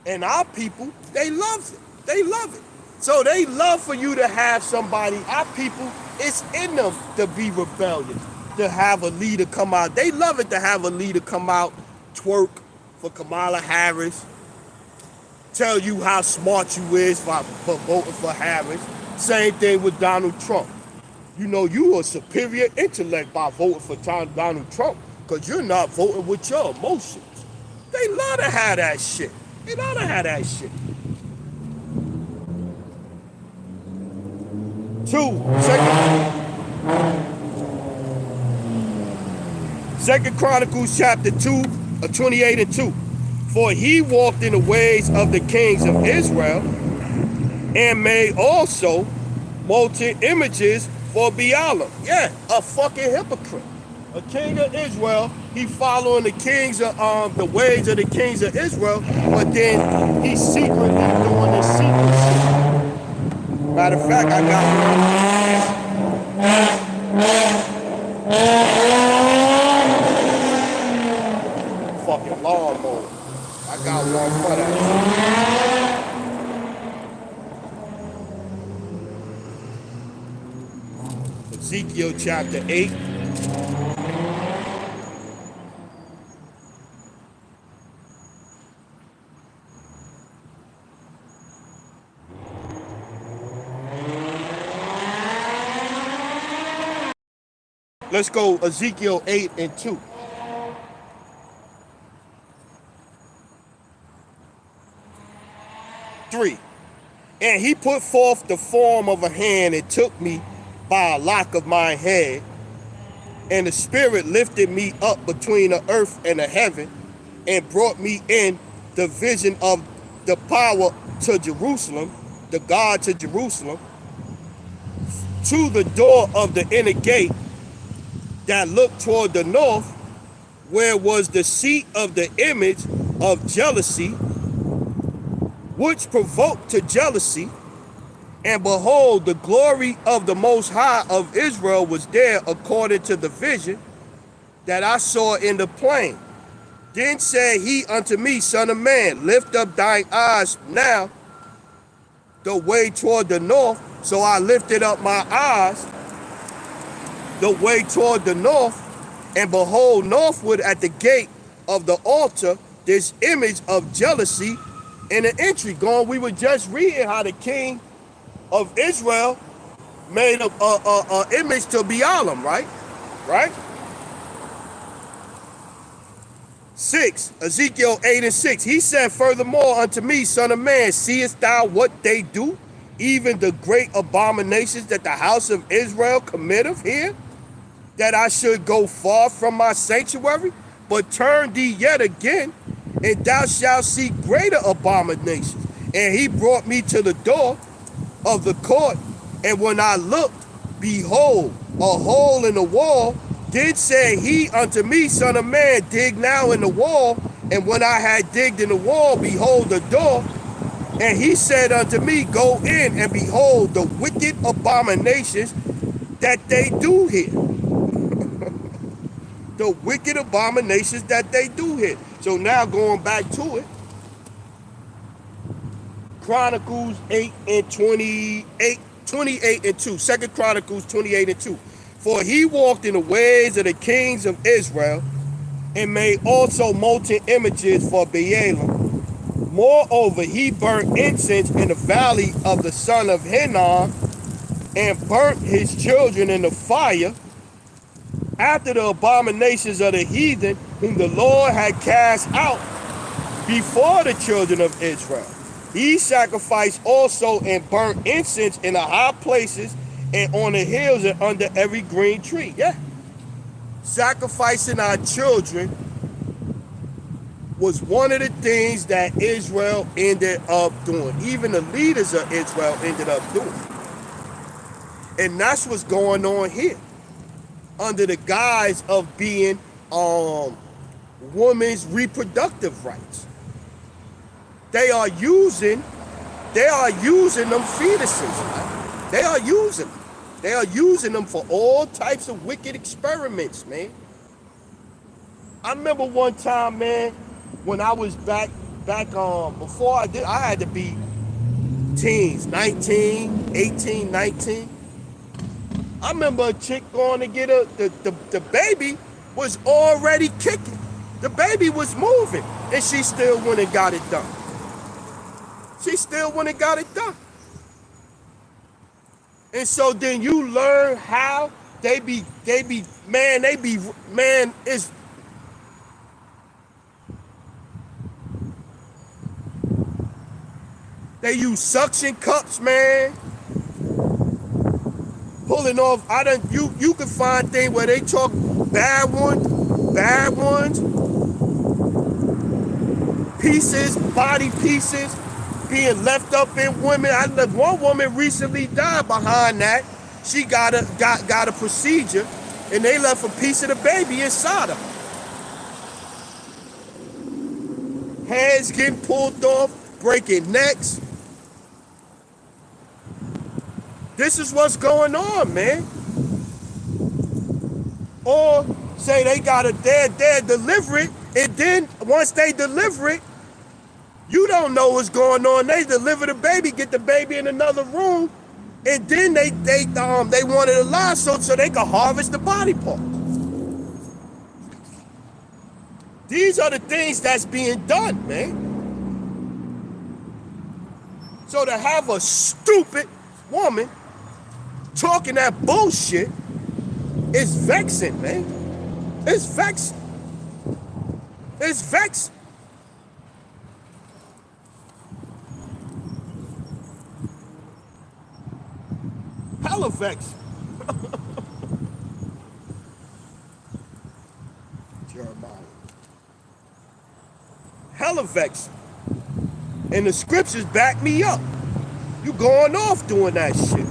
S1: And our people, they love it. They love it. So they love for you to have somebody, our people, it's in them to be rebellious, to have a leader come out. They love it to have a leader come out, twerk for Kamala Harris, tell you how smart you is for voting for Harris. Same thing with Donald Trump. You know you are superior intellect by voting for Donald Trump because you're not voting with your emotions. They love to have that shit. They love to have that shit. 2 Chronicles chapter 2, 28 and 2. For he walked in the ways of the kings of Israel and made also molten images for Baalim. Yeah, a fucking hypocrite. A king of Israel, he following the kings of the ways of the kings of Israel, but then he's secretly doing this secret shit. Matter of fact, I got one. Fucking lawnmower. I got one for that. Ezekiel chapter 8. Let's go Ezekiel 8 and 2. Three. And he put forth the form of a hand and took me by a lock of my head, and the spirit lifted me up between the earth and the heaven, and brought me in the vision of the power to Jerusalem, the God to Jerusalem, to the door of the inner gate that looked toward the north, where was the seat of the image of jealousy, which provoked to jealousy. And behold, the glory of the Most High of Israel was there according to the vision that I saw in the plain. Then said he unto me, Son of man, lift up thine eyes now the way toward the north. So I lifted up my eyes the way toward the north, and behold, northward at the gate of the altar, this image of jealousy in the entry. Going, we were just reading how the king of Israel made a image to Baalim, right? Right? 6, Ezekiel 8 and 6. He said, furthermore unto me, Son of man, seest thou what they do, even the great abominations that the house of Israel committeth here? That I should go far from my sanctuary? But turn thee yet again, and thou shalt see greater abominations. And he brought me to the door of the court, and when I looked, behold, a hole in the wall. Then said he unto me, Son of man, dig now in the wall. And when I had digged in the wall, behold the door. And he said unto me, Go in, and behold the wicked abominations that they do here. The wicked abominations that they do here. So now going back to it, Chronicles 8 and 28 and 2. 2 Chronicles 28 and 2. For he walked in the ways of the kings of Israel, and made also molten images for Baalim. Moreover, he burnt incense in the valley of the son of Hinnom, and burnt his children in the fire, after the abominations of the heathen, whom the Lord had cast out before the children of Israel. He sacrificed also and burnt incense in the high places and on the hills and under every green tree. Yeah. Sacrificing our children was one of the things that Israel ended up doing. Even the leaders of Israel ended up doing. And that's what's going on here. Under the guise of being women's reproductive rights. They are using them fetuses. Right? They are using them. They are using them for all types of wicked experiments, man. I remember one time, man, when I was back before I had to be teens, 19, 18, 19. I remember a chick going to get the baby was already kicking. The baby was moving, and she still went and got it done. She still went and got it done. And so then you learn how they be, it's, they use suction cups, man. Pulling off, you can find things where they talk bad ones, pieces, body pieces, being left up in women. One woman recently died behind that. She got a procedure, and they left a piece of the baby inside her. Heads getting pulled off, breaking necks. This is what's going on, man. Or say they got they're deliver it, and then once they deliver it, you don't know what's going on. They deliver the baby, get the baby in another room, and then they want it alive so they can harvest the body parts. These are the things that's being done, man. So to have a stupid woman talking that bullshit is vexing, man. It's vexing. It's vexing. Hella vexing. Jeremiah. Hella vexing. And the scriptures back me up. You going off doing that shit.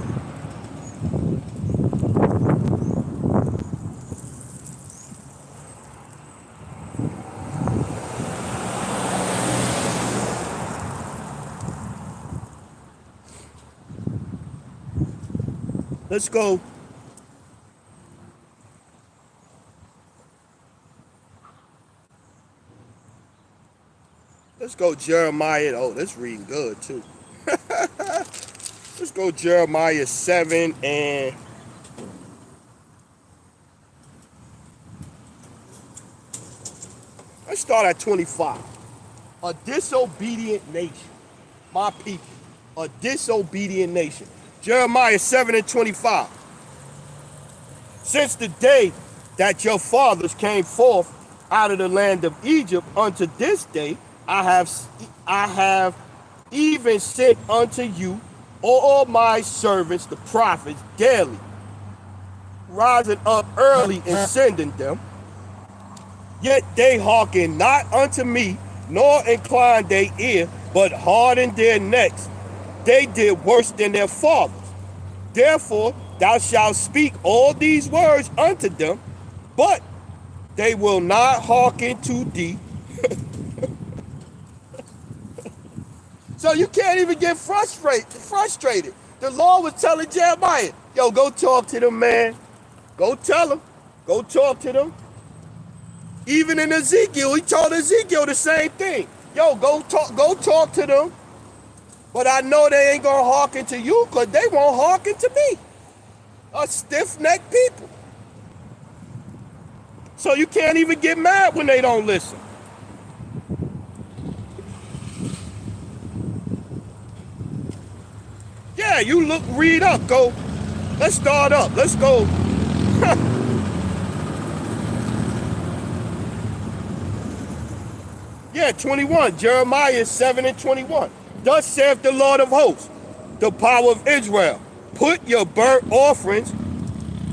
S1: Let's go. Let's go Jeremiah. Oh, that's reading good too. Let's go Jeremiah 7 and let's start at 25. A disobedient nation. My people. A disobedient nation. Jeremiah 7 and 25. Since the day that your fathers came forth out of the land of Egypt unto this day, I have even sent unto you all my servants, the prophets, daily, rising up early and sending them. Yet they hearken not unto me, nor incline their ear, but hardened their necks. They did worse than their fathers. Therefore thou shalt speak all these words unto them, but they will not hearken to thee. So you can't even get frustrated. The Lord was telling Jeremiah, yo, go talk to them, man. Go tell them. Go talk to them. Even in Ezekiel, he told Ezekiel the same thing. Yo, go talk to them. But I know they ain't gonna hearken to you because they won't hearken to me. A stiff-necked people. So you can't even get mad when they don't listen. Yeah, you look, read up, go. Let's start up. Let's go. Yeah, 21. Jeremiah 7 and 21. Thus saith the Lord of hosts, the power of Israel. Put your burnt offerings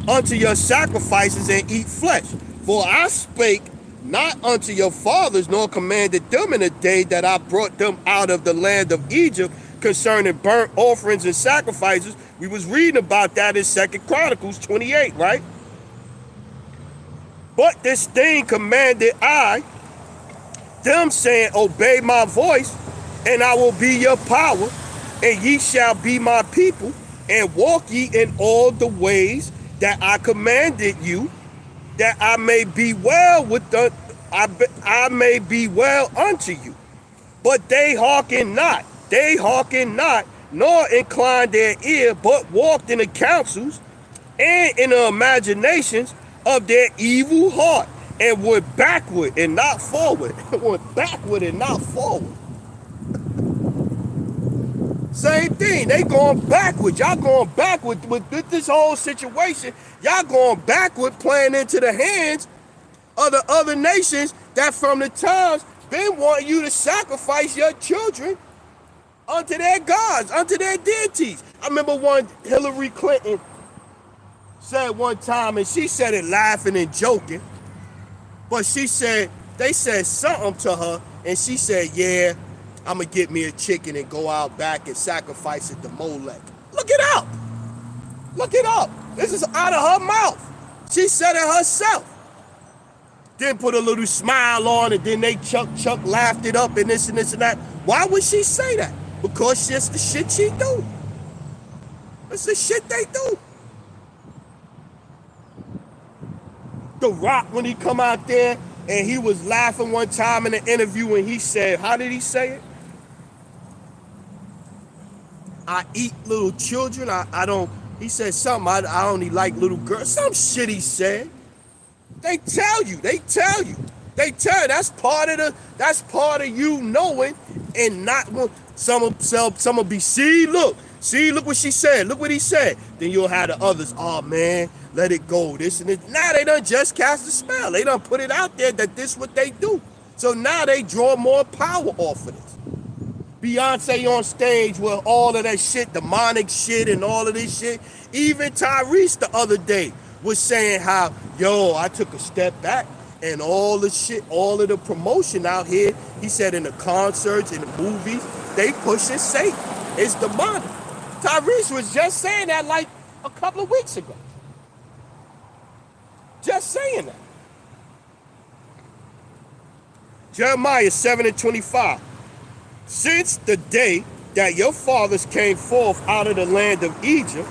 S1: unto your sacrifices and eat flesh. For I spake not unto your fathers, nor commanded them in the day that I brought them out of the land of Egypt concerning burnt offerings and sacrifices. We was reading about that in 2 Chronicles 28, right? But this thing commanded I them, saying, obey my voice, and I will be your power, and ye shall be my people, and walk ye in all the ways that I commanded you, that I may be well with the I may be well unto you. But they hearkened not, nor inclined their ear, but walked in the counsels and in the imaginations of their evil heart, and went backward and not forward. Went backward and not forward. Same thing. They going backward. Y'all going backward with this whole situation. Y'all going backward, playing into the hands of the other nations that from the times been wanting you to sacrifice your children unto their gods, unto their deities. I remember one Hillary Clinton said one time, and she said it laughing and joking, but she said, they said something to her, and she said, yeah, I'm going to get me a chicken and go out back and sacrifice it to Molech. Look it up. Look it up. This is out of her mouth. She said it herself. Then put a little smile on, and then they chuck laughed it up and this and this and that. Why would she say that? Because it's the shit she do. It's the shit they do. The Rock, when he come out there and he was laughing one time in an interview, and he said, how did he say it? I eat little children. I don't, he said something, I only like little girls. Some shit he said. They tell you, that's part of you knowing and not, some will be, look what she said, look what he said. Then you'll have the others, oh man, let it go, this and this. Now they done just cast a spell. They done put it out there that this what they do. So now they draw more power off of this. Beyonce on stage with all of that shit, demonic shit and all of this shit. Even Tyrese the other day was saying how, yo, I took a step back and all the shit, all of the promotion out here, he said in the concerts, in the movies, they pushing Satan. It's demonic. Tyrese was just saying that like a couple of weeks ago. Just saying that. Jeremiah 7 and 25. Since the day that your fathers came forth out of the land of Egypt,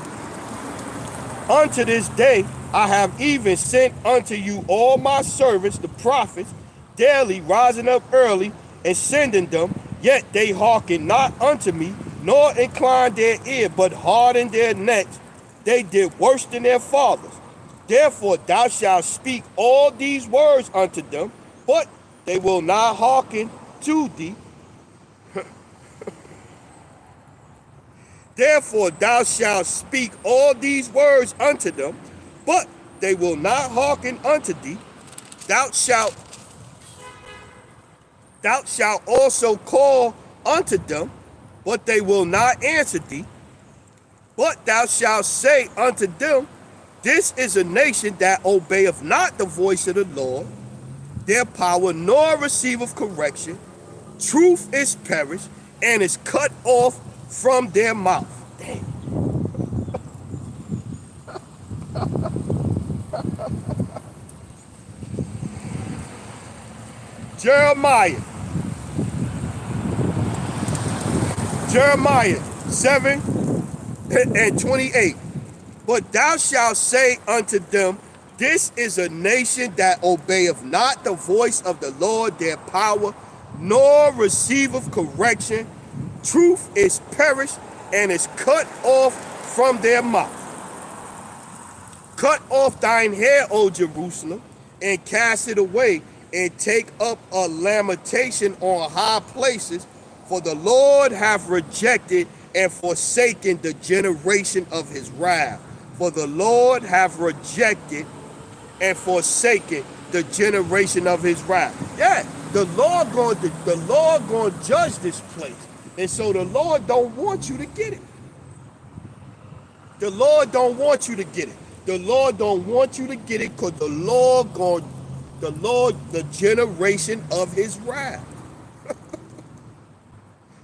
S1: unto this day I have even sent unto you all my servants, the prophets, daily rising up early and sending them, yet they hearken not unto me, nor incline their ear, but harden their necks. They did worse than their fathers. Therefore thou shalt speak all these words unto them, but they will not hearken to thee. Therefore thou shalt speak all these words unto them, but they will not hearken unto thee. Thou shalt also call unto them, but they will not answer thee. But thou shalt say unto them, this is a nation that obeyeth not the voice of the Lord, their power nor receiveth correction. Truth is perished and is cut off from their mouth. Damn. Jeremiah 7 and 28. But thou shalt say unto them, this is a nation that obeyeth not the voice of the Lord, their power, nor receiveth correction. Truth is perished and is cut off from their mouth. Cut off thine hair, O Jerusalem, and cast it away, and take up a lamentation on high places, for the Lord hath rejected and forsaken the generation of his wrath. For the Lord hath rejected and forsaken the generation of his wrath. Yeah, the Lord going to judge this place. And so the Lord don't want you to get it. The Lord don't want you to get it. The Lord don't want you to get it because the generation of his wrath.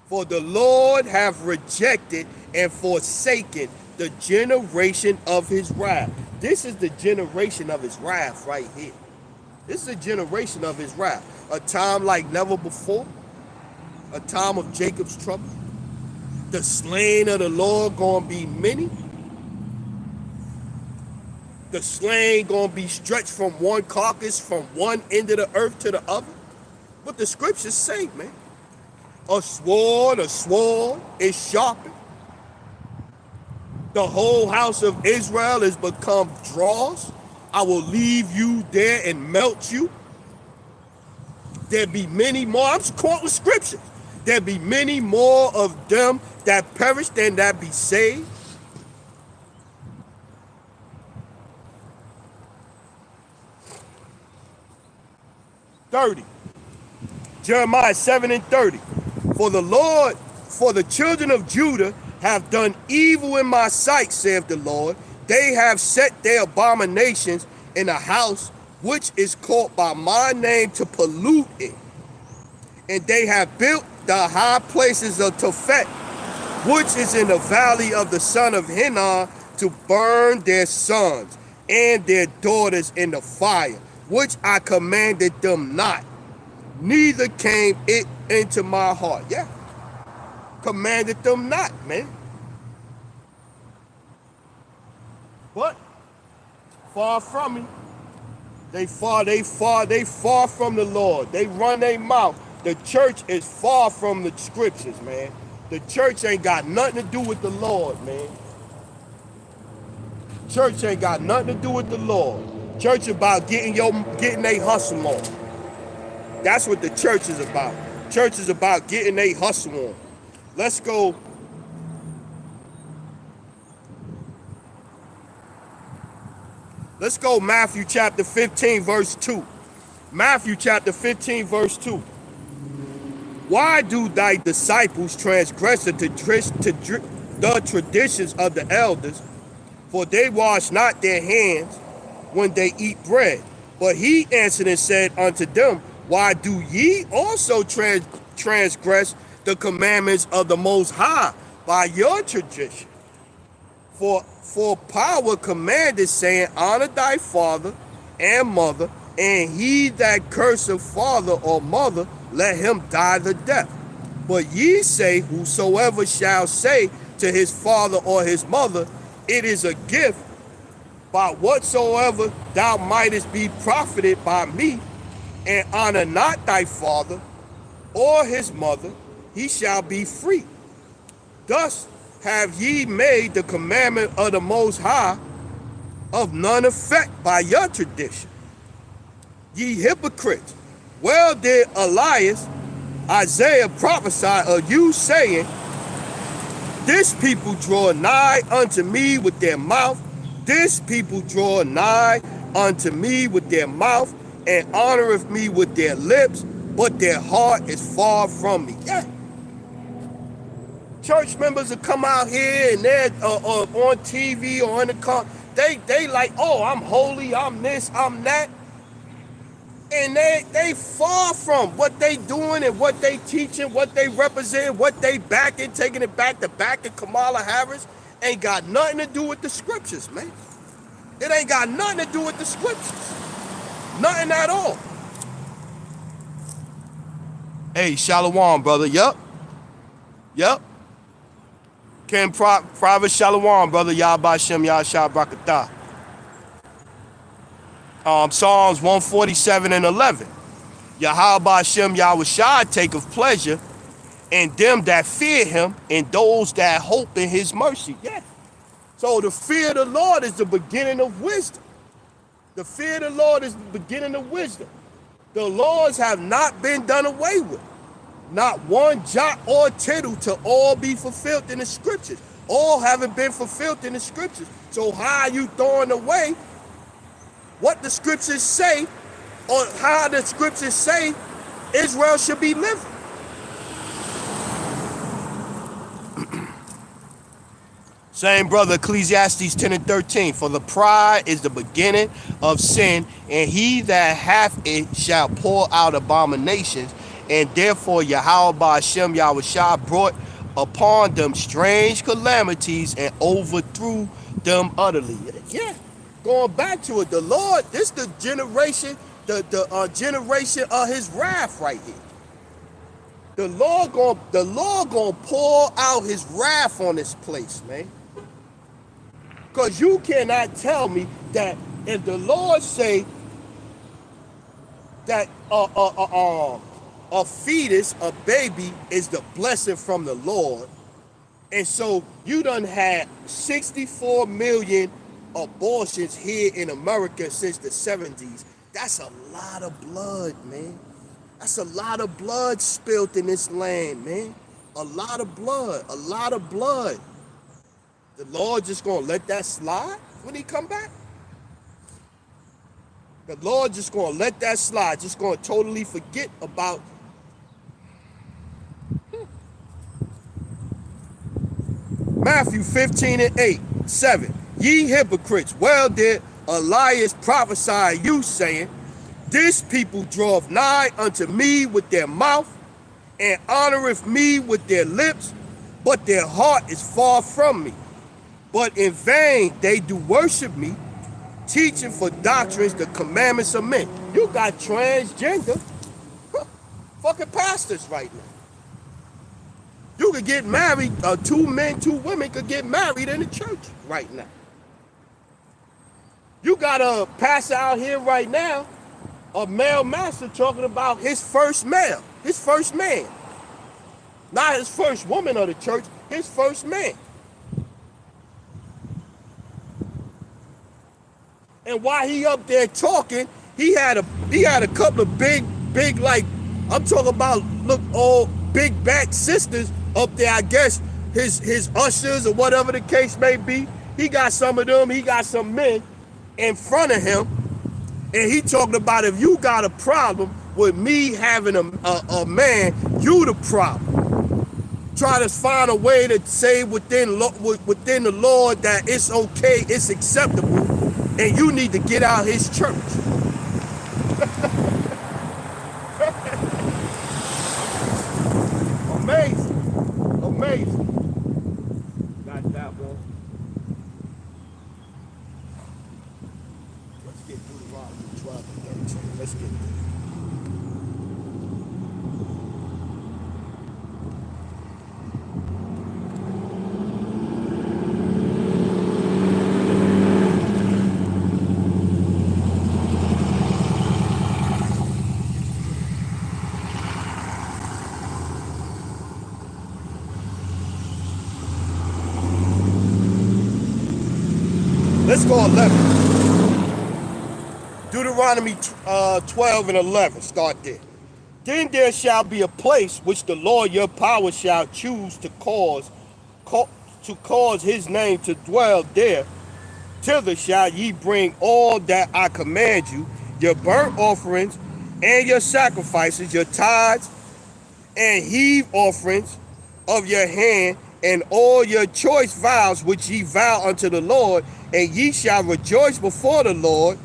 S1: For the Lord have rejected and forsaken the generation of his wrath. This is the generation of his wrath right here. This is the generation of his wrath. A time like never before. A time of Jacob's trouble. The slain of the Lord gonna be many. The slain gonna be stretched from one carcass, from one end of the earth to the other. But the scriptures say, man, a sword is sharpened. The whole house of Israel is become dross. I will leave you there and melt you. There be many more. I'm quoting scriptures. There be many more of them that perish than that be saved. Jeremiah 7:30. For the children of Judah have done evil in my sight, saith the Lord. They have set their abominations in a house which is called by my name to pollute it. And they have built the high places of Tophet, which is in the valley of the son of Hinnom, to burn their sons and their daughters in the fire, which I commanded them not. Neither came it into my heart. Yeah. Commanded them not, man. But far from me. They far from the Lord. They run their mouth. The church is far from the scriptures, man. The church ain't got nothing to do with the Lord, man. Church ain't got nothing to do with the Lord. Church about getting they hustle on. That's what the church is about. Church is about getting they hustle on. Let's go. Let's go Matthew chapter 15, verse 2. Matthew chapter 15, verse 2. Why do thy disciples transgress the traditions of the elders? For they wash not their hands when they eat bread. But he answered and said unto them, why do ye also transgress the commandments of the Most High by your tradition? For power commanded, saying, honor thy father and mother, and he that curseth father or mother, let him die the death. But ye say, whosoever shall say to his father or his mother, it is a gift, by whatsoever thou mightest be profited by me, and honor not thy father or his mother, he shall be free. Thus have ye made the commandment of the Most High of none effect by your tradition. Ye hypocrites, well did Isaiah prophesy of you, saying, this people draw nigh unto me with their mouth, this people draw nigh unto me with their mouth, and honoreth me with their lips, but their heart is far from me. Yeah. Church members will come out here and they're on TV or in the car. They like, oh, I'm holy, I'm this, I'm that. And they far from what they doing and what they teaching, what they represent, what they backing, taking it back to back of Kamala Harris. Ain't got nothing to do with the scriptures, man. It ain't got nothing to do with the scriptures. Nothing at all. Hey, Shalom, brother. Yup. Ken Private Shalom, brother. Yahba Shem Yahshua Brakatah. Psalms 147:11. Yahweh Hashem Yahushua taketh pleasure in them that fear him and those that hope in his mercy. Yeah. So the fear of the Lord is the beginning of wisdom. The fear of the Lord is the beginning of wisdom. The laws have not been done away with. Not one jot or tittle to all be fulfilled in the scriptures. All haven't been fulfilled in the scriptures. So how are you throwing away what the scriptures say, or how the scriptures say Israel should be living? Same brother, Ecclesiastes 10 and 13. For the pride is the beginning of sin, and he that hath it shall pour out abominations. And therefore Yahweh Ba'ashem Yahushua brought upon them strange calamities and overthrew them utterly. Yeah, going back to it, the Lord, this the generation, the generation of his wrath right here. The Lord gonna pour out his wrath on this place, man. Because you cannot tell me that if the Lord say that a fetus, a baby, is the blessing from the Lord, and so you done had 64 million abortions here in America since the 70s. That's a lot of blood, man. That's a lot of blood spilled in this land, man. A lot of blood, a lot of blood. The Lord just gonna let that slide when he come back? The Lord just gonna let that slide, just gonna totally forget about. Matthew 15 and 8, 7. Ye hypocrites, well did Elias prophesy you, saying, this people draweth nigh unto me with their mouth, and honoreth me with their lips, but their heart is far from me. But in vain they do worship me, teaching for doctrines the commandments of men. You got transgender fucking pastors right now. You could get married, 2 men, 2 women could get married in the church right now. You got a pastor out here right now, a male master, talking about his first male, his first man. Not his first woman of the church, his first man. And while he up there talking, he had a couple of big like, I'm talking about, look, all big back sisters up there, I guess his ushers or whatever the case may be. He got some of them, he got some men in front of him, and he talking about, if you got a problem with me having a man, you the problem. Try to find a way to say within the Lord that it's okay, it's acceptable, and you need to get out his church. Amazing. Amazing. Got that one. Let's get Deuteronomy 12 and 13. Let's get there. Let's go 11. Deuteronomy 12 and 11. Start there. Then there shall be a place which the Lord your power shall choose to cause his name to dwell there. Thither shall ye bring all that I command you, your burnt offerings and your sacrifices, your tithes and heave offerings of your hand, and all your choice vows which ye vow unto the Lord, and ye shall rejoice before the Lord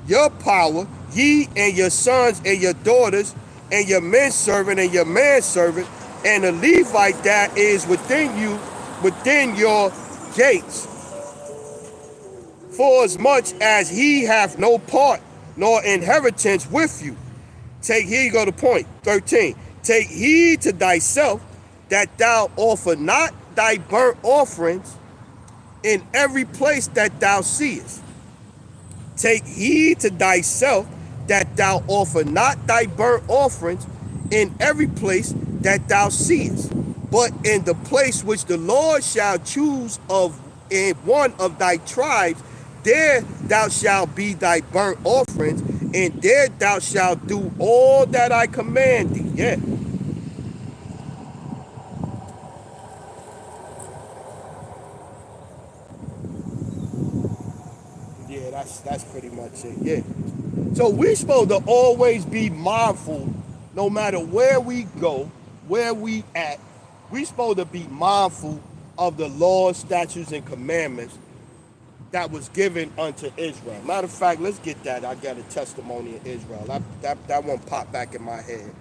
S1: your power, ye and your sons and your daughters, and your menservant and your manservant, and the Levite that is within you, within your gates. For as much as he hath no part nor inheritance with you. Take heed, go to point 13. Take heed to thyself that thou offer not thy burnt offerings in every place that thou seest. Take heed to thyself that thou offer not thy burnt offerings in every place that thou seest, but in the place which the Lord shall choose of in one of thy tribes, there thou shalt be thy burnt offerings, and there thou shalt do all that I command thee. Yeah. Yeah, that's pretty much it. Yeah. So we supposed to always be mindful, no matter where we go, where we at. We supposed to be mindful of the laws, statutes, and commandments that was given unto Israel. Matter of fact, let's get that. I got a testimony of Israel. That one popped back in my head.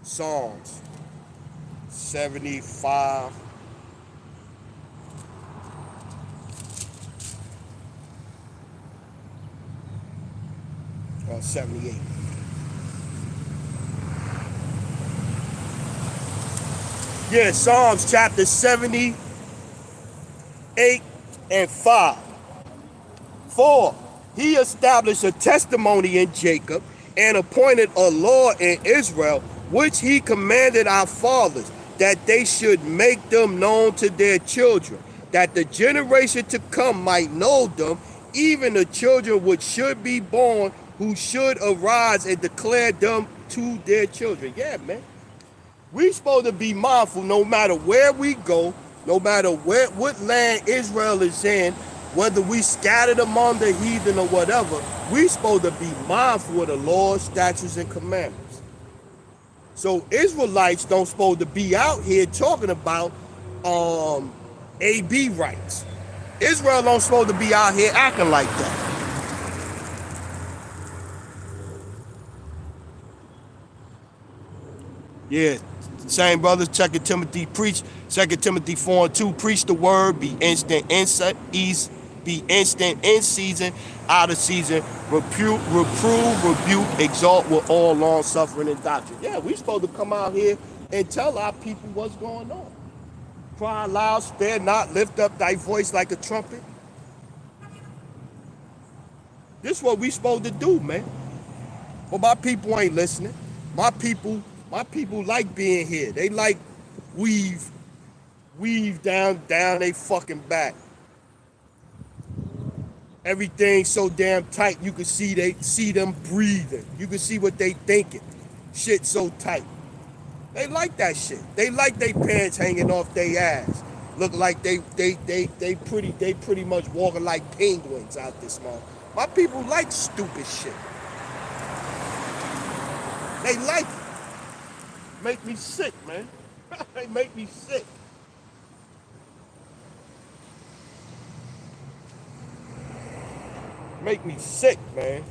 S1: Psalms 75. 78. Yeah, Psalms chapter 78 and 5. For he established a testimony in Jacob and appointed a law in Israel, which he commanded our fathers, that they should make them known to their children, that the generation to come might know them, even the children which should be born, who should arise and declare them to their children. Yeah, man. We supposed to be mindful no matter where we go, no matter what land Israel is in, whether we scattered among the heathen or whatever, we supposed to be mindful of the laws, statutes, and commandments. So Israelites don't supposed to be out here talking about AB rights. Israel don't supposed to be out here acting like that. Yeah, same brothers, 2 Timothy preach, 2 Timothy 4 and 2, preach the word, be instant in season, out of season, reprove, rebuke, exalt with all long suffering and doctrine. Yeah, we supposed to come out here and tell our people what's going on. Cry loud, spare not, lift up thy voice like a trumpet. This is what we supposed to do, man. But my people ain't listening. My people like being here. They like weave down they fucking back. Everything so damn tight you can see them breathing. You can see what they thinking. Shit so tight. They like that shit. They like their pants hanging off their ass. Look like they pretty much walking like penguins out this month. My people like stupid shit. They like it. Make me sick, man. They make me sick. Make me sick, man.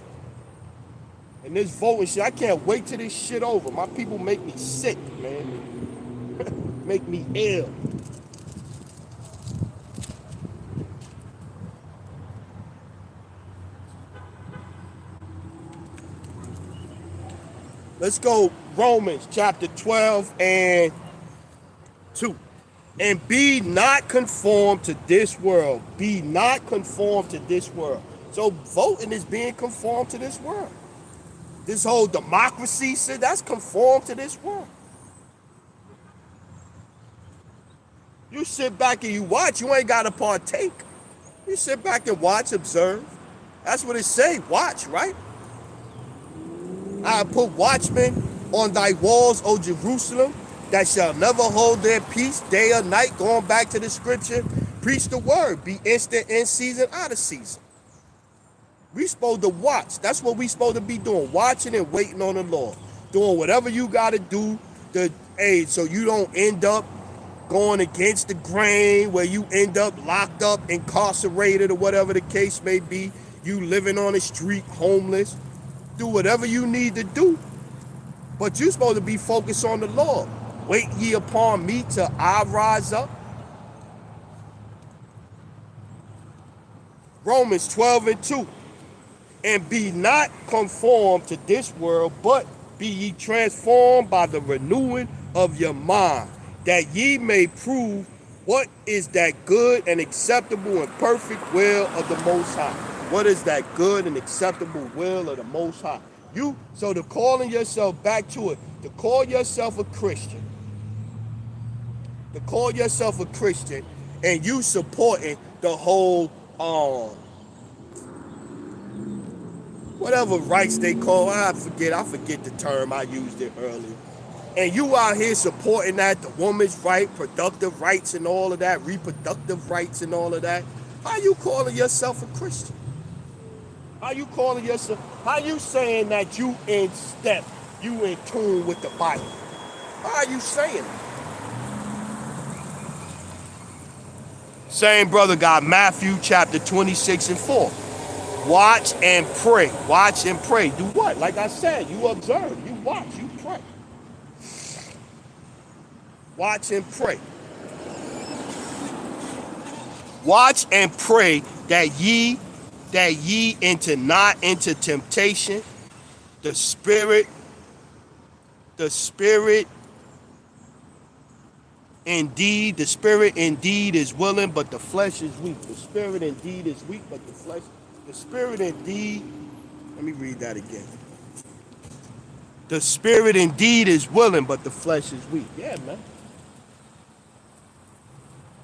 S1: And this voting shit, I can't wait till this shit over. My people make me sick, man. Make me ill. Let's go Romans chapter 12 and 2. And be not conformed to this world. Be not conformed to this world. So voting is being conformed to this world. This whole democracy shit, that's conformed to this world. You sit back and you watch, you ain't got to partake. You sit back and watch, observe. That's what it say, watch, right? I put watchmen on thy walls, O Jerusalem, that shall never hold their peace day or night. Going back to the scripture, preach the word, be instant in season, out of season. We supposed to watch. That's what we supposed to be doing, watching and waiting on the Lord. Doing whatever you got to do so you don't end up going against the grain, where you end up locked up, incarcerated, or whatever the case may be. You living on the street, homeless. Do whatever you need to do. But you're supposed to be focused on the Lord. Wait ye upon me till I rise up. Romans 12 and 2. And be not conformed to this world, but be ye transformed by the renewing of your mind, that ye may prove what is that good and acceptable and perfect will of the Most High. What is that good and acceptable will of the Most High? So to calling yourself back to it, to call yourself a Christian, and you supporting the whole whatever rights they call, I forget the term, I used it earlier. And you out here supporting that, the woman's right, productive rights and all of that, reproductive rights and all of that. How you calling yourself a Christian? How you calling yourself, how you saying that you in step, you in tune with the Bible? How are you saying it? Same brother got Matthew chapter 26 and 4. Watch and pray. Watch and pray. Do what? Like I said, you observe, you watch, you pray. Watch and pray. Watch and pray that ye enter not into temptation. The spirit indeed is willing, but the flesh is weak. The spirit indeed is weak, but the spirit indeed, let me read that again. The spirit indeed is willing, but the flesh is weak. Yeah, man.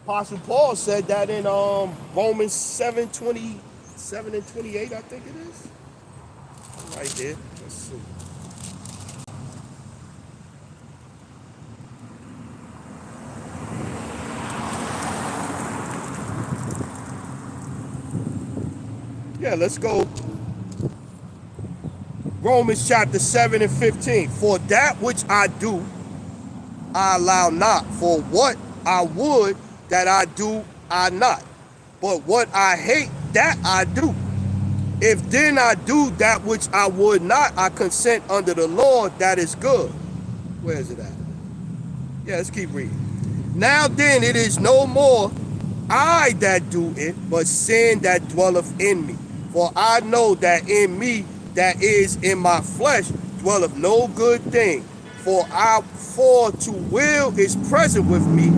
S1: Apostle Paul said that in Romans 7:27 and 28, I think it is. Right there. Let's see. Yeah, let's go. Romans chapter 7 and 15. For that which I do, I allow not. For what I would that I do, I not. But what I hate, that I do. If then I do that which I would not, I consent under the law that is good. Where is it at? Yeah, let's keep reading. Now then, it is no more I that do it, but sin that dwelleth in me. For I know that in me, that is in my flesh, dwelleth no good thing. For to will is present with me,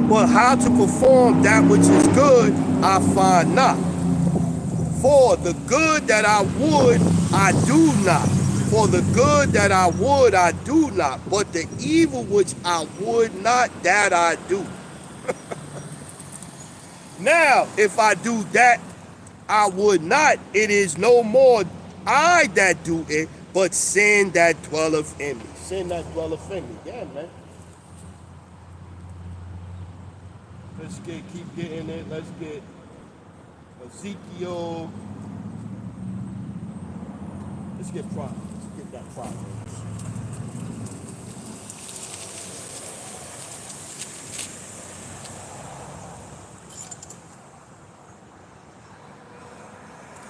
S1: but how to perform that which is good, I find not. For the good that I would, I do not. For the good that I would, I do not. But the evil which I would not, that I do. Now, if I do that I would not, it is no more I that do it, but sin that dwelleth in me. Sin that dwelleth in me. Yeah, man. Let's keep getting it. Let's get Ezekiel. Let's get Proverbs. Let's get that Proverbs.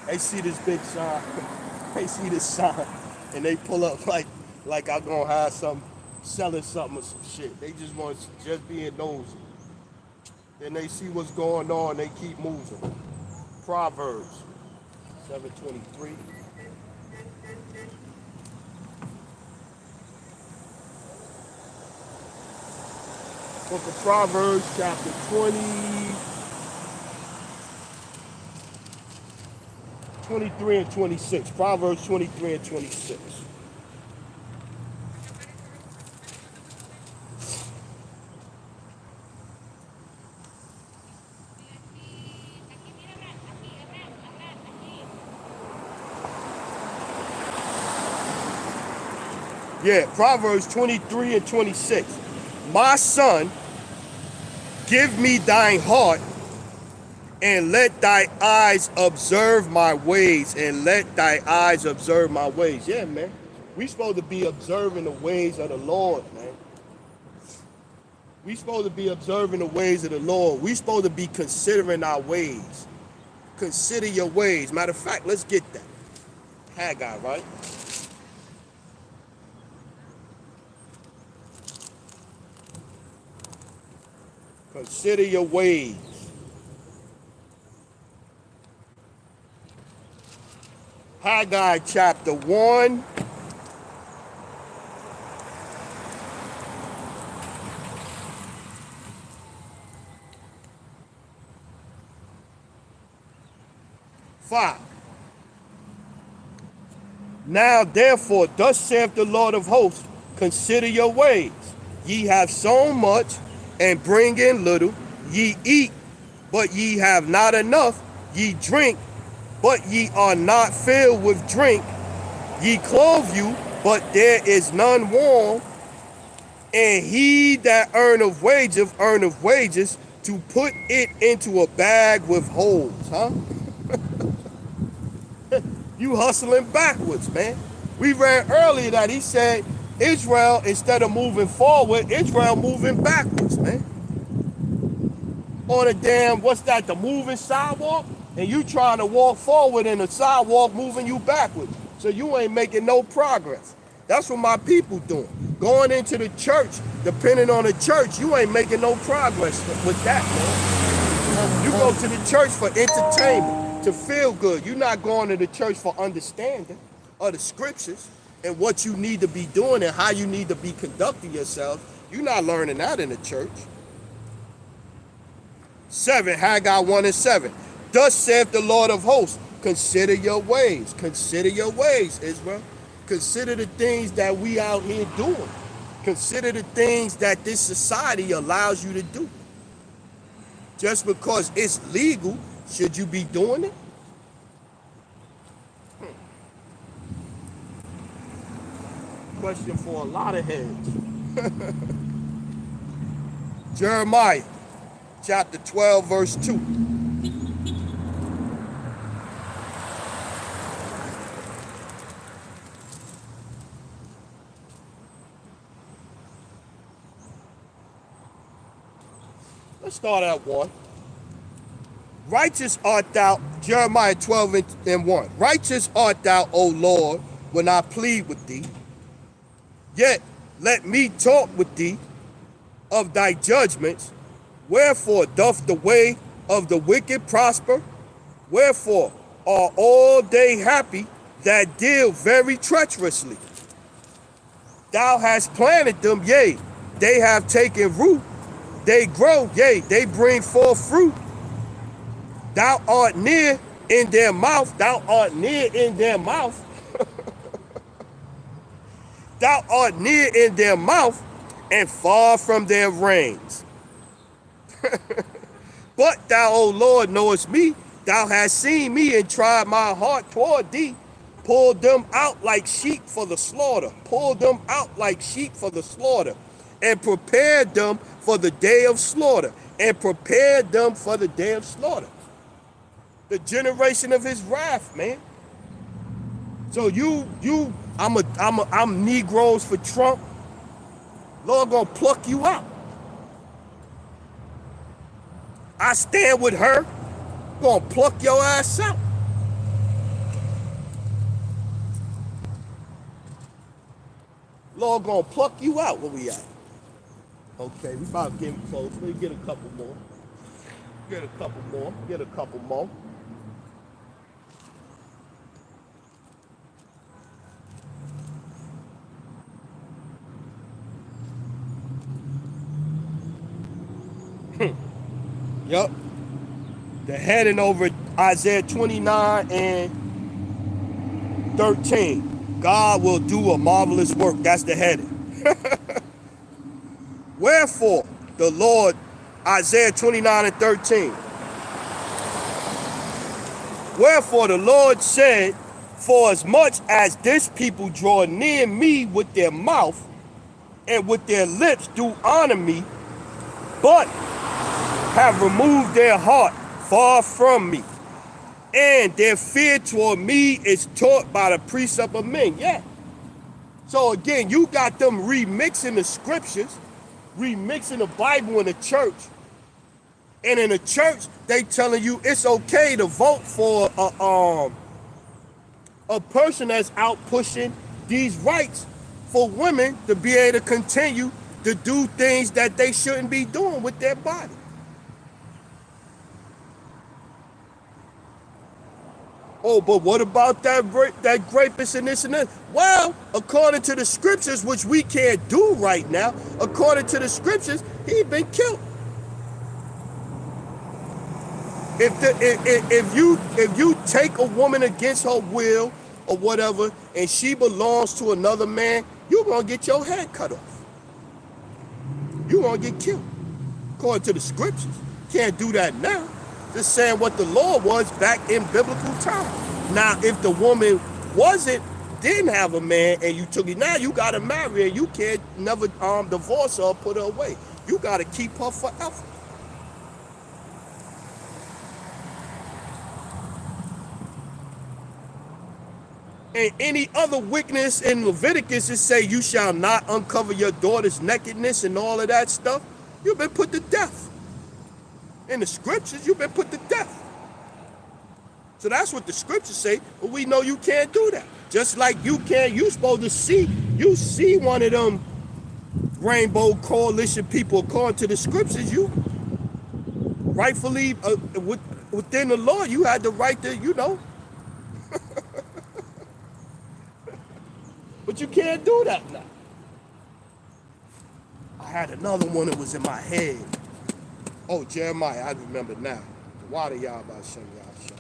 S1: They see this big sign, they see this sign, and they pull up like I'm gonna have some selling something or some shit. They just want to just being nosy. Then they see what's going on, they keep moving. Proverbs 7:23. Book of Proverbs, chapter 23 and 26. Proverbs 23 and 26. Yeah, Proverbs 23 and 26. My son, give me thine heart, and let thy eyes observe my ways, and let thy eyes observe my ways. Yeah, man. We supposed to be observing the ways of the Lord, man. We supposed to be observing the ways of the Lord. We supposed to be considering our ways. Consider your ways. Matter of fact, let's get that. Haggai, right? Consider your ways. Haggai chapter 1. Now therefore, thus saith the Lord of hosts, consider your ways. Ye have sown much, and bring in little. Ye eat, but ye have not enough. Ye drink, but ye are not filled with drink. Ye clothe you, but there is none warm. And he that earneth wages to put it into a bag with holes, huh? You hustling backwards, man. We read earlier that he said Israel, instead of moving forward, Israel moving backwards, man. On a damn, what's that, the moving sidewalk? And you trying to walk forward and the sidewalk moving you backwards. So you ain't making no progress. That's what my people doing. Going into the church, depending on the church, you ain't making no progress with that, man. You go to the church for entertainment, to feel good. You're not going to the church for understanding of the scriptures and what you need to be doing and how you need to be conducting yourself. You're not learning that in the church. 7, Haggai 1 and 7. Thus saith the Lord of hosts, consider your ways. Consider your ways, Israel. Consider the things that we out here doing. Consider the things that this society allows you to do. Just because it's legal, should you be doing it? Question for a lot of heads. Jeremiah chapter 12, verse 2. Let's start at 1. Righteous art thou, Jeremiah 12 and 1. Righteous art thou, O Lord, when I plead with thee. Yet let me talk with thee of thy judgments. Wherefore doth the way of the wicked prosper? Wherefore are all they happy that deal very treacherously? Thou hast planted them, yea, they have taken root. They grow, yea, they bring forth fruit. Thou art near in their mouth. Thou art near in their mouth. Thou art near in their mouth and far from their reins. But thou, O Lord, knowest me. Thou hast seen me and tried my heart toward thee. Pull them out like sheep for the slaughter. Pull them out like sheep for the slaughter. And prepare them for the day of slaughter. And prepare them for the day of slaughter. The generation of his wrath, man. So I'm Negroes for Trump. Lord gonna pluck you out. I stand with her, gonna pluck your ass out. Lord gonna pluck you out. Where we at? Okay, we about getting close. Let me get a couple more. Get a couple more. Get a couple more. Yup. They're heading over Isaiah 29 and 13. God will do a marvelous work. That's the heading. Wherefore, the Lord, Isaiah 29 and 13. Wherefore the Lord said, for as much as this people draw near me with their mouth and with their lips do honor me, but have removed their heart far from me, and their fear toward me is taught by the precept of men. Yeah. So again, you got them remixing the scriptures, remixing the Bible in the church. And in the church, they telling you it's okay to vote for a person that's out pushing these rights for women to be able to continue to do things that they shouldn't be doing with their body. Oh, but what about that rapist and this and that? Well, according to the scriptures, which we can't do right now, according to the scriptures, he's been killed. If you take a woman against her will or whatever, and she belongs to another man, you're gonna get your head cut off. You're gonna get killed. According to the scriptures. Can't do that now. Just saying what the law was back in biblical times. Now, if the woman didn't have a man and you took it, now you gotta marry her. You can't never divorce her or put her away. You gotta keep her forever. And any other witness in Leviticus that say you shall not uncover your daughter's nakedness and all of that stuff, you've been put to death. In the scriptures, you've been put to death. So that's what the scriptures say, but we know you can't do that. Just like you supposed to see one of them Rainbow Coalition people according to the scriptures, you rightfully, within the law, you had the right to, but you can't do that now. I had another one that was in my head. Oh, Jeremiah, I remember now. Water y'all about some y'all show.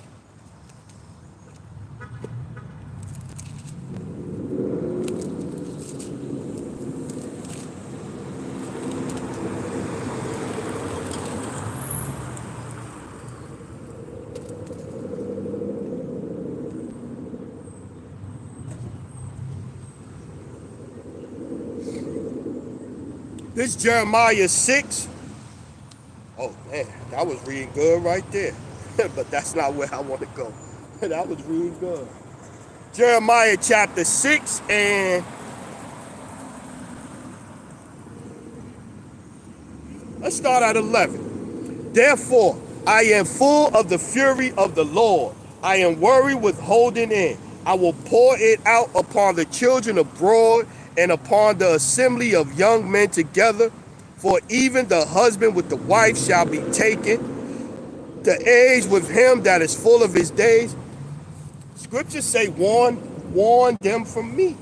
S1: This Jeremiah 6. Oh man, that was reading good right there. But that's not where I want to go. That was reading good. Jeremiah chapter 6 and let's start at 11. Therefore, I am full of the fury of the Lord. I am worried with holding in. I will pour it out upon the children abroad and upon the assembly of young men together. For even the husband with the wife shall be taken, the age with him that is full of his days. Scriptures say, warn them from me.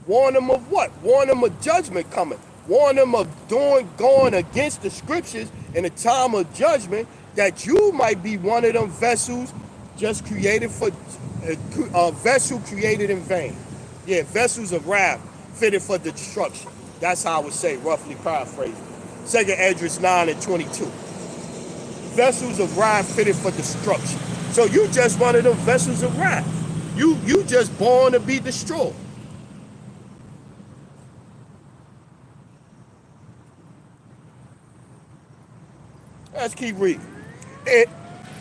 S1: Warn them of what? Warn them of judgment coming. Warn them of going against the scriptures in a time of judgment, that you might be one of them vessels just created for a vessel created in vain. Yeah, vessels of wrath fitted for destruction. That's how I would say, roughly paraphrasing. 2 Esdras 9 and 22. Vessels of wrath fitted for destruction. So you just one of them vessels of wrath. You just born to be destroyed. Let's keep reading.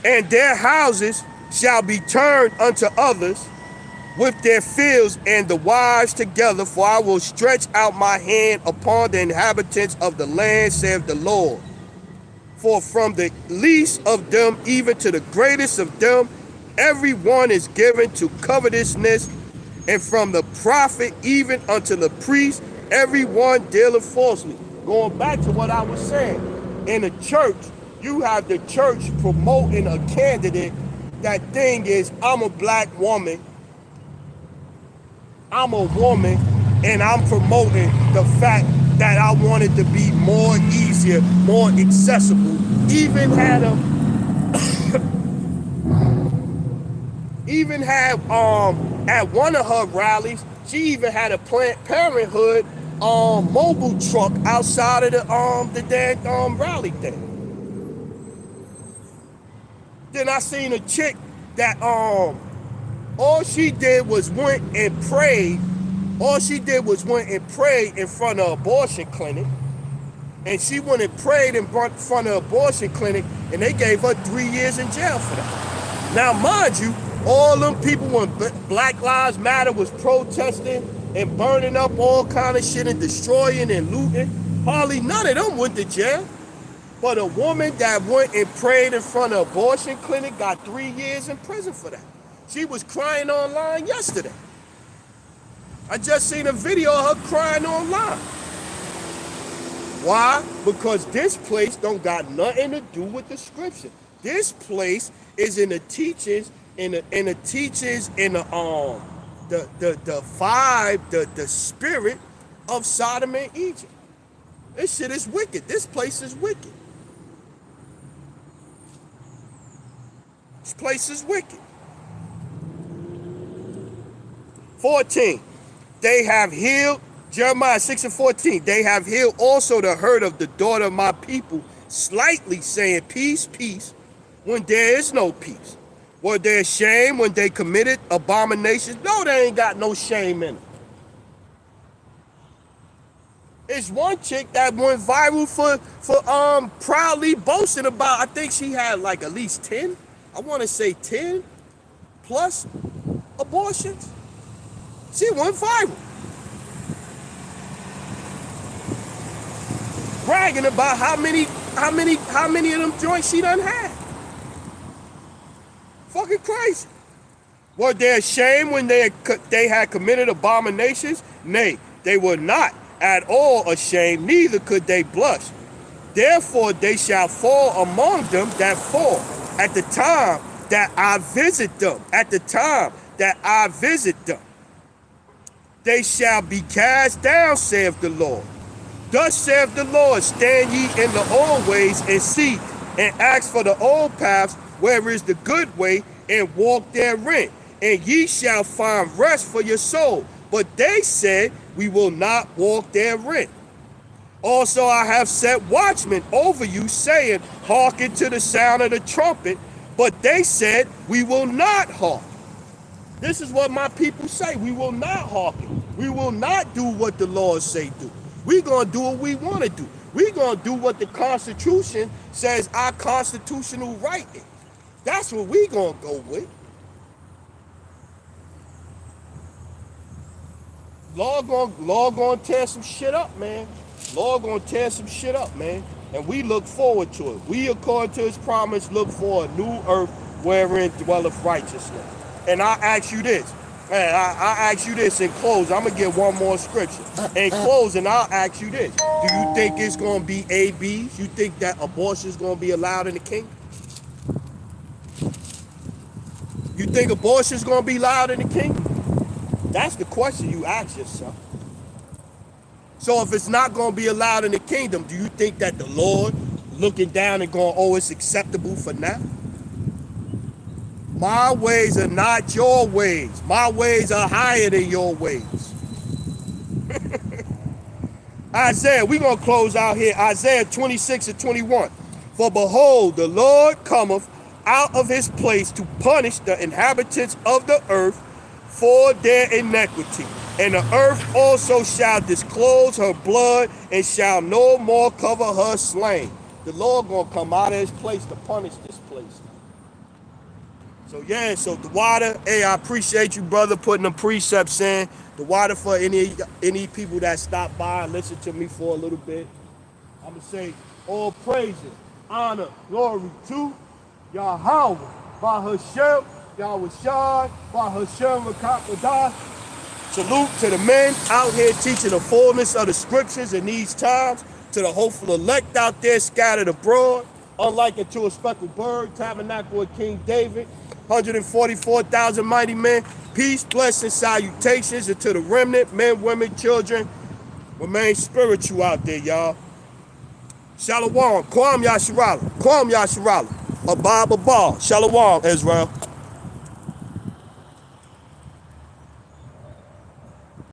S1: And their houses shall be turned unto others, with their fields and the wives together, for I will stretch out my hand upon the inhabitants of the land, saith the Lord. For from the least of them even to the greatest of them, every one is given to covetousness, and from the prophet even unto the priest, every one dealeth falsely. Going back to what I was saying, in a church, you have the church promoting a candidate. That thing is, I'm a black woman, I'm a woman, and I'm promoting the fact that I want it to be more easier, more accessible. Even had at one of her rallies, she even had a Planned Parenthood mobile truck outside of the damn rally thing. Then I seen a chick that all she did was went and prayed. All she did was went and prayed in front of an abortion clinic. And she went and prayed in front of an abortion clinic, and they gave her 3 years in jail for that. Now, mind you, all them people when Black Lives Matter was protesting and burning up all kind of shit and destroying and looting, hardly none of them went to jail. But a woman that went and prayed in front of an abortion clinic got 3 years in prison for that. She was crying online yesterday. I just seen a video of her crying online. Why? Because this place don't got nothing to do with the scripture. This place is in the teachings, in the vibe, the spirit of Sodom and Egypt. This shit is wicked. This place is wicked. This place is wicked. 14. They have healed, Jeremiah 6 and 14. They have healed also the hurt of the daughter of my people, slightly saying peace, peace, when there is no peace? Were they ashamed when they committed abominations? No, they ain't got no shame in it. It's one chick that went viral for proudly boasting about, I think she had like at least 10, I want to say 10 plus abortions. She went viral, bragging about how many of them joints she done had. Fucking crazy. Were they ashamed when they had committed abominations? Nay, they were not at all ashamed, neither could they blush. Therefore they shall fall among them that fall, at the time that I visit them. At the time that I visit them. They shall be cast down, saith the Lord. Thus saith the Lord, stand ye in the old ways and see, and ask for the old paths, where is the good way, and walk therein, and ye shall find rest for your soul. But they said, we will not walk therein. Also I have set watchmen over you, saying, hearken to the sound of the trumpet. But they said, we will not hearken. This is what my people say. We will not hearken. We will not do what the Lord say do. We're going to do what we want to do. We're going to do what the Constitution says our constitutional right is. That's what we're going to go with. Lord gonna tear some shit up, man. Lord gonna tear some shit up, man. And we look forward to it. We, according to his promise, look for a new earth wherein dwelleth righteousness. And I ask you this. Man, I ask you this in closing. I'm gonna get one more scripture. In closing, I'll ask you this. Do you think it's gonna be ABs? You think that abortion is gonna be allowed in the kingdom? You think abortion is gonna be allowed in the kingdom? That's the question you ask yourself. So if it's not going to be allowed in the kingdom, do you think that the Lord looking down and going, oh, it's acceptable for now? My ways are not your ways. My ways are higher than your ways. Isaiah, we're going to close out here. Isaiah 26 and 21. For behold, the Lord cometh out of his place to punish the inhabitants of the earth for their iniquity. And the earth also shall disclose her blood, and shall no more cover her slain. The Lord gonna come out of his place to punish this place. So yeah, so the water, hey, I appreciate you, brother, putting the precepts in. The water for any people that stop by and listen to me for a little bit. I'm gonna say all praises, honor, glory to Yahweh, by Hashem, Yahushua, by Hashem Rakapadah. Salute to the men out here teaching the fullness of the scriptures in these times, to the hopeful elect out there scattered abroad, unlike unto a speckled bird, tabernacle of King David, 144,000 mighty men. Peace, blessings, salutations, and to the remnant, men, women, children, remain spiritual out there, y'all. Shalom, Kwam Yasharala, Kwam Yasharala, Abba Abba, Shalom, Israel.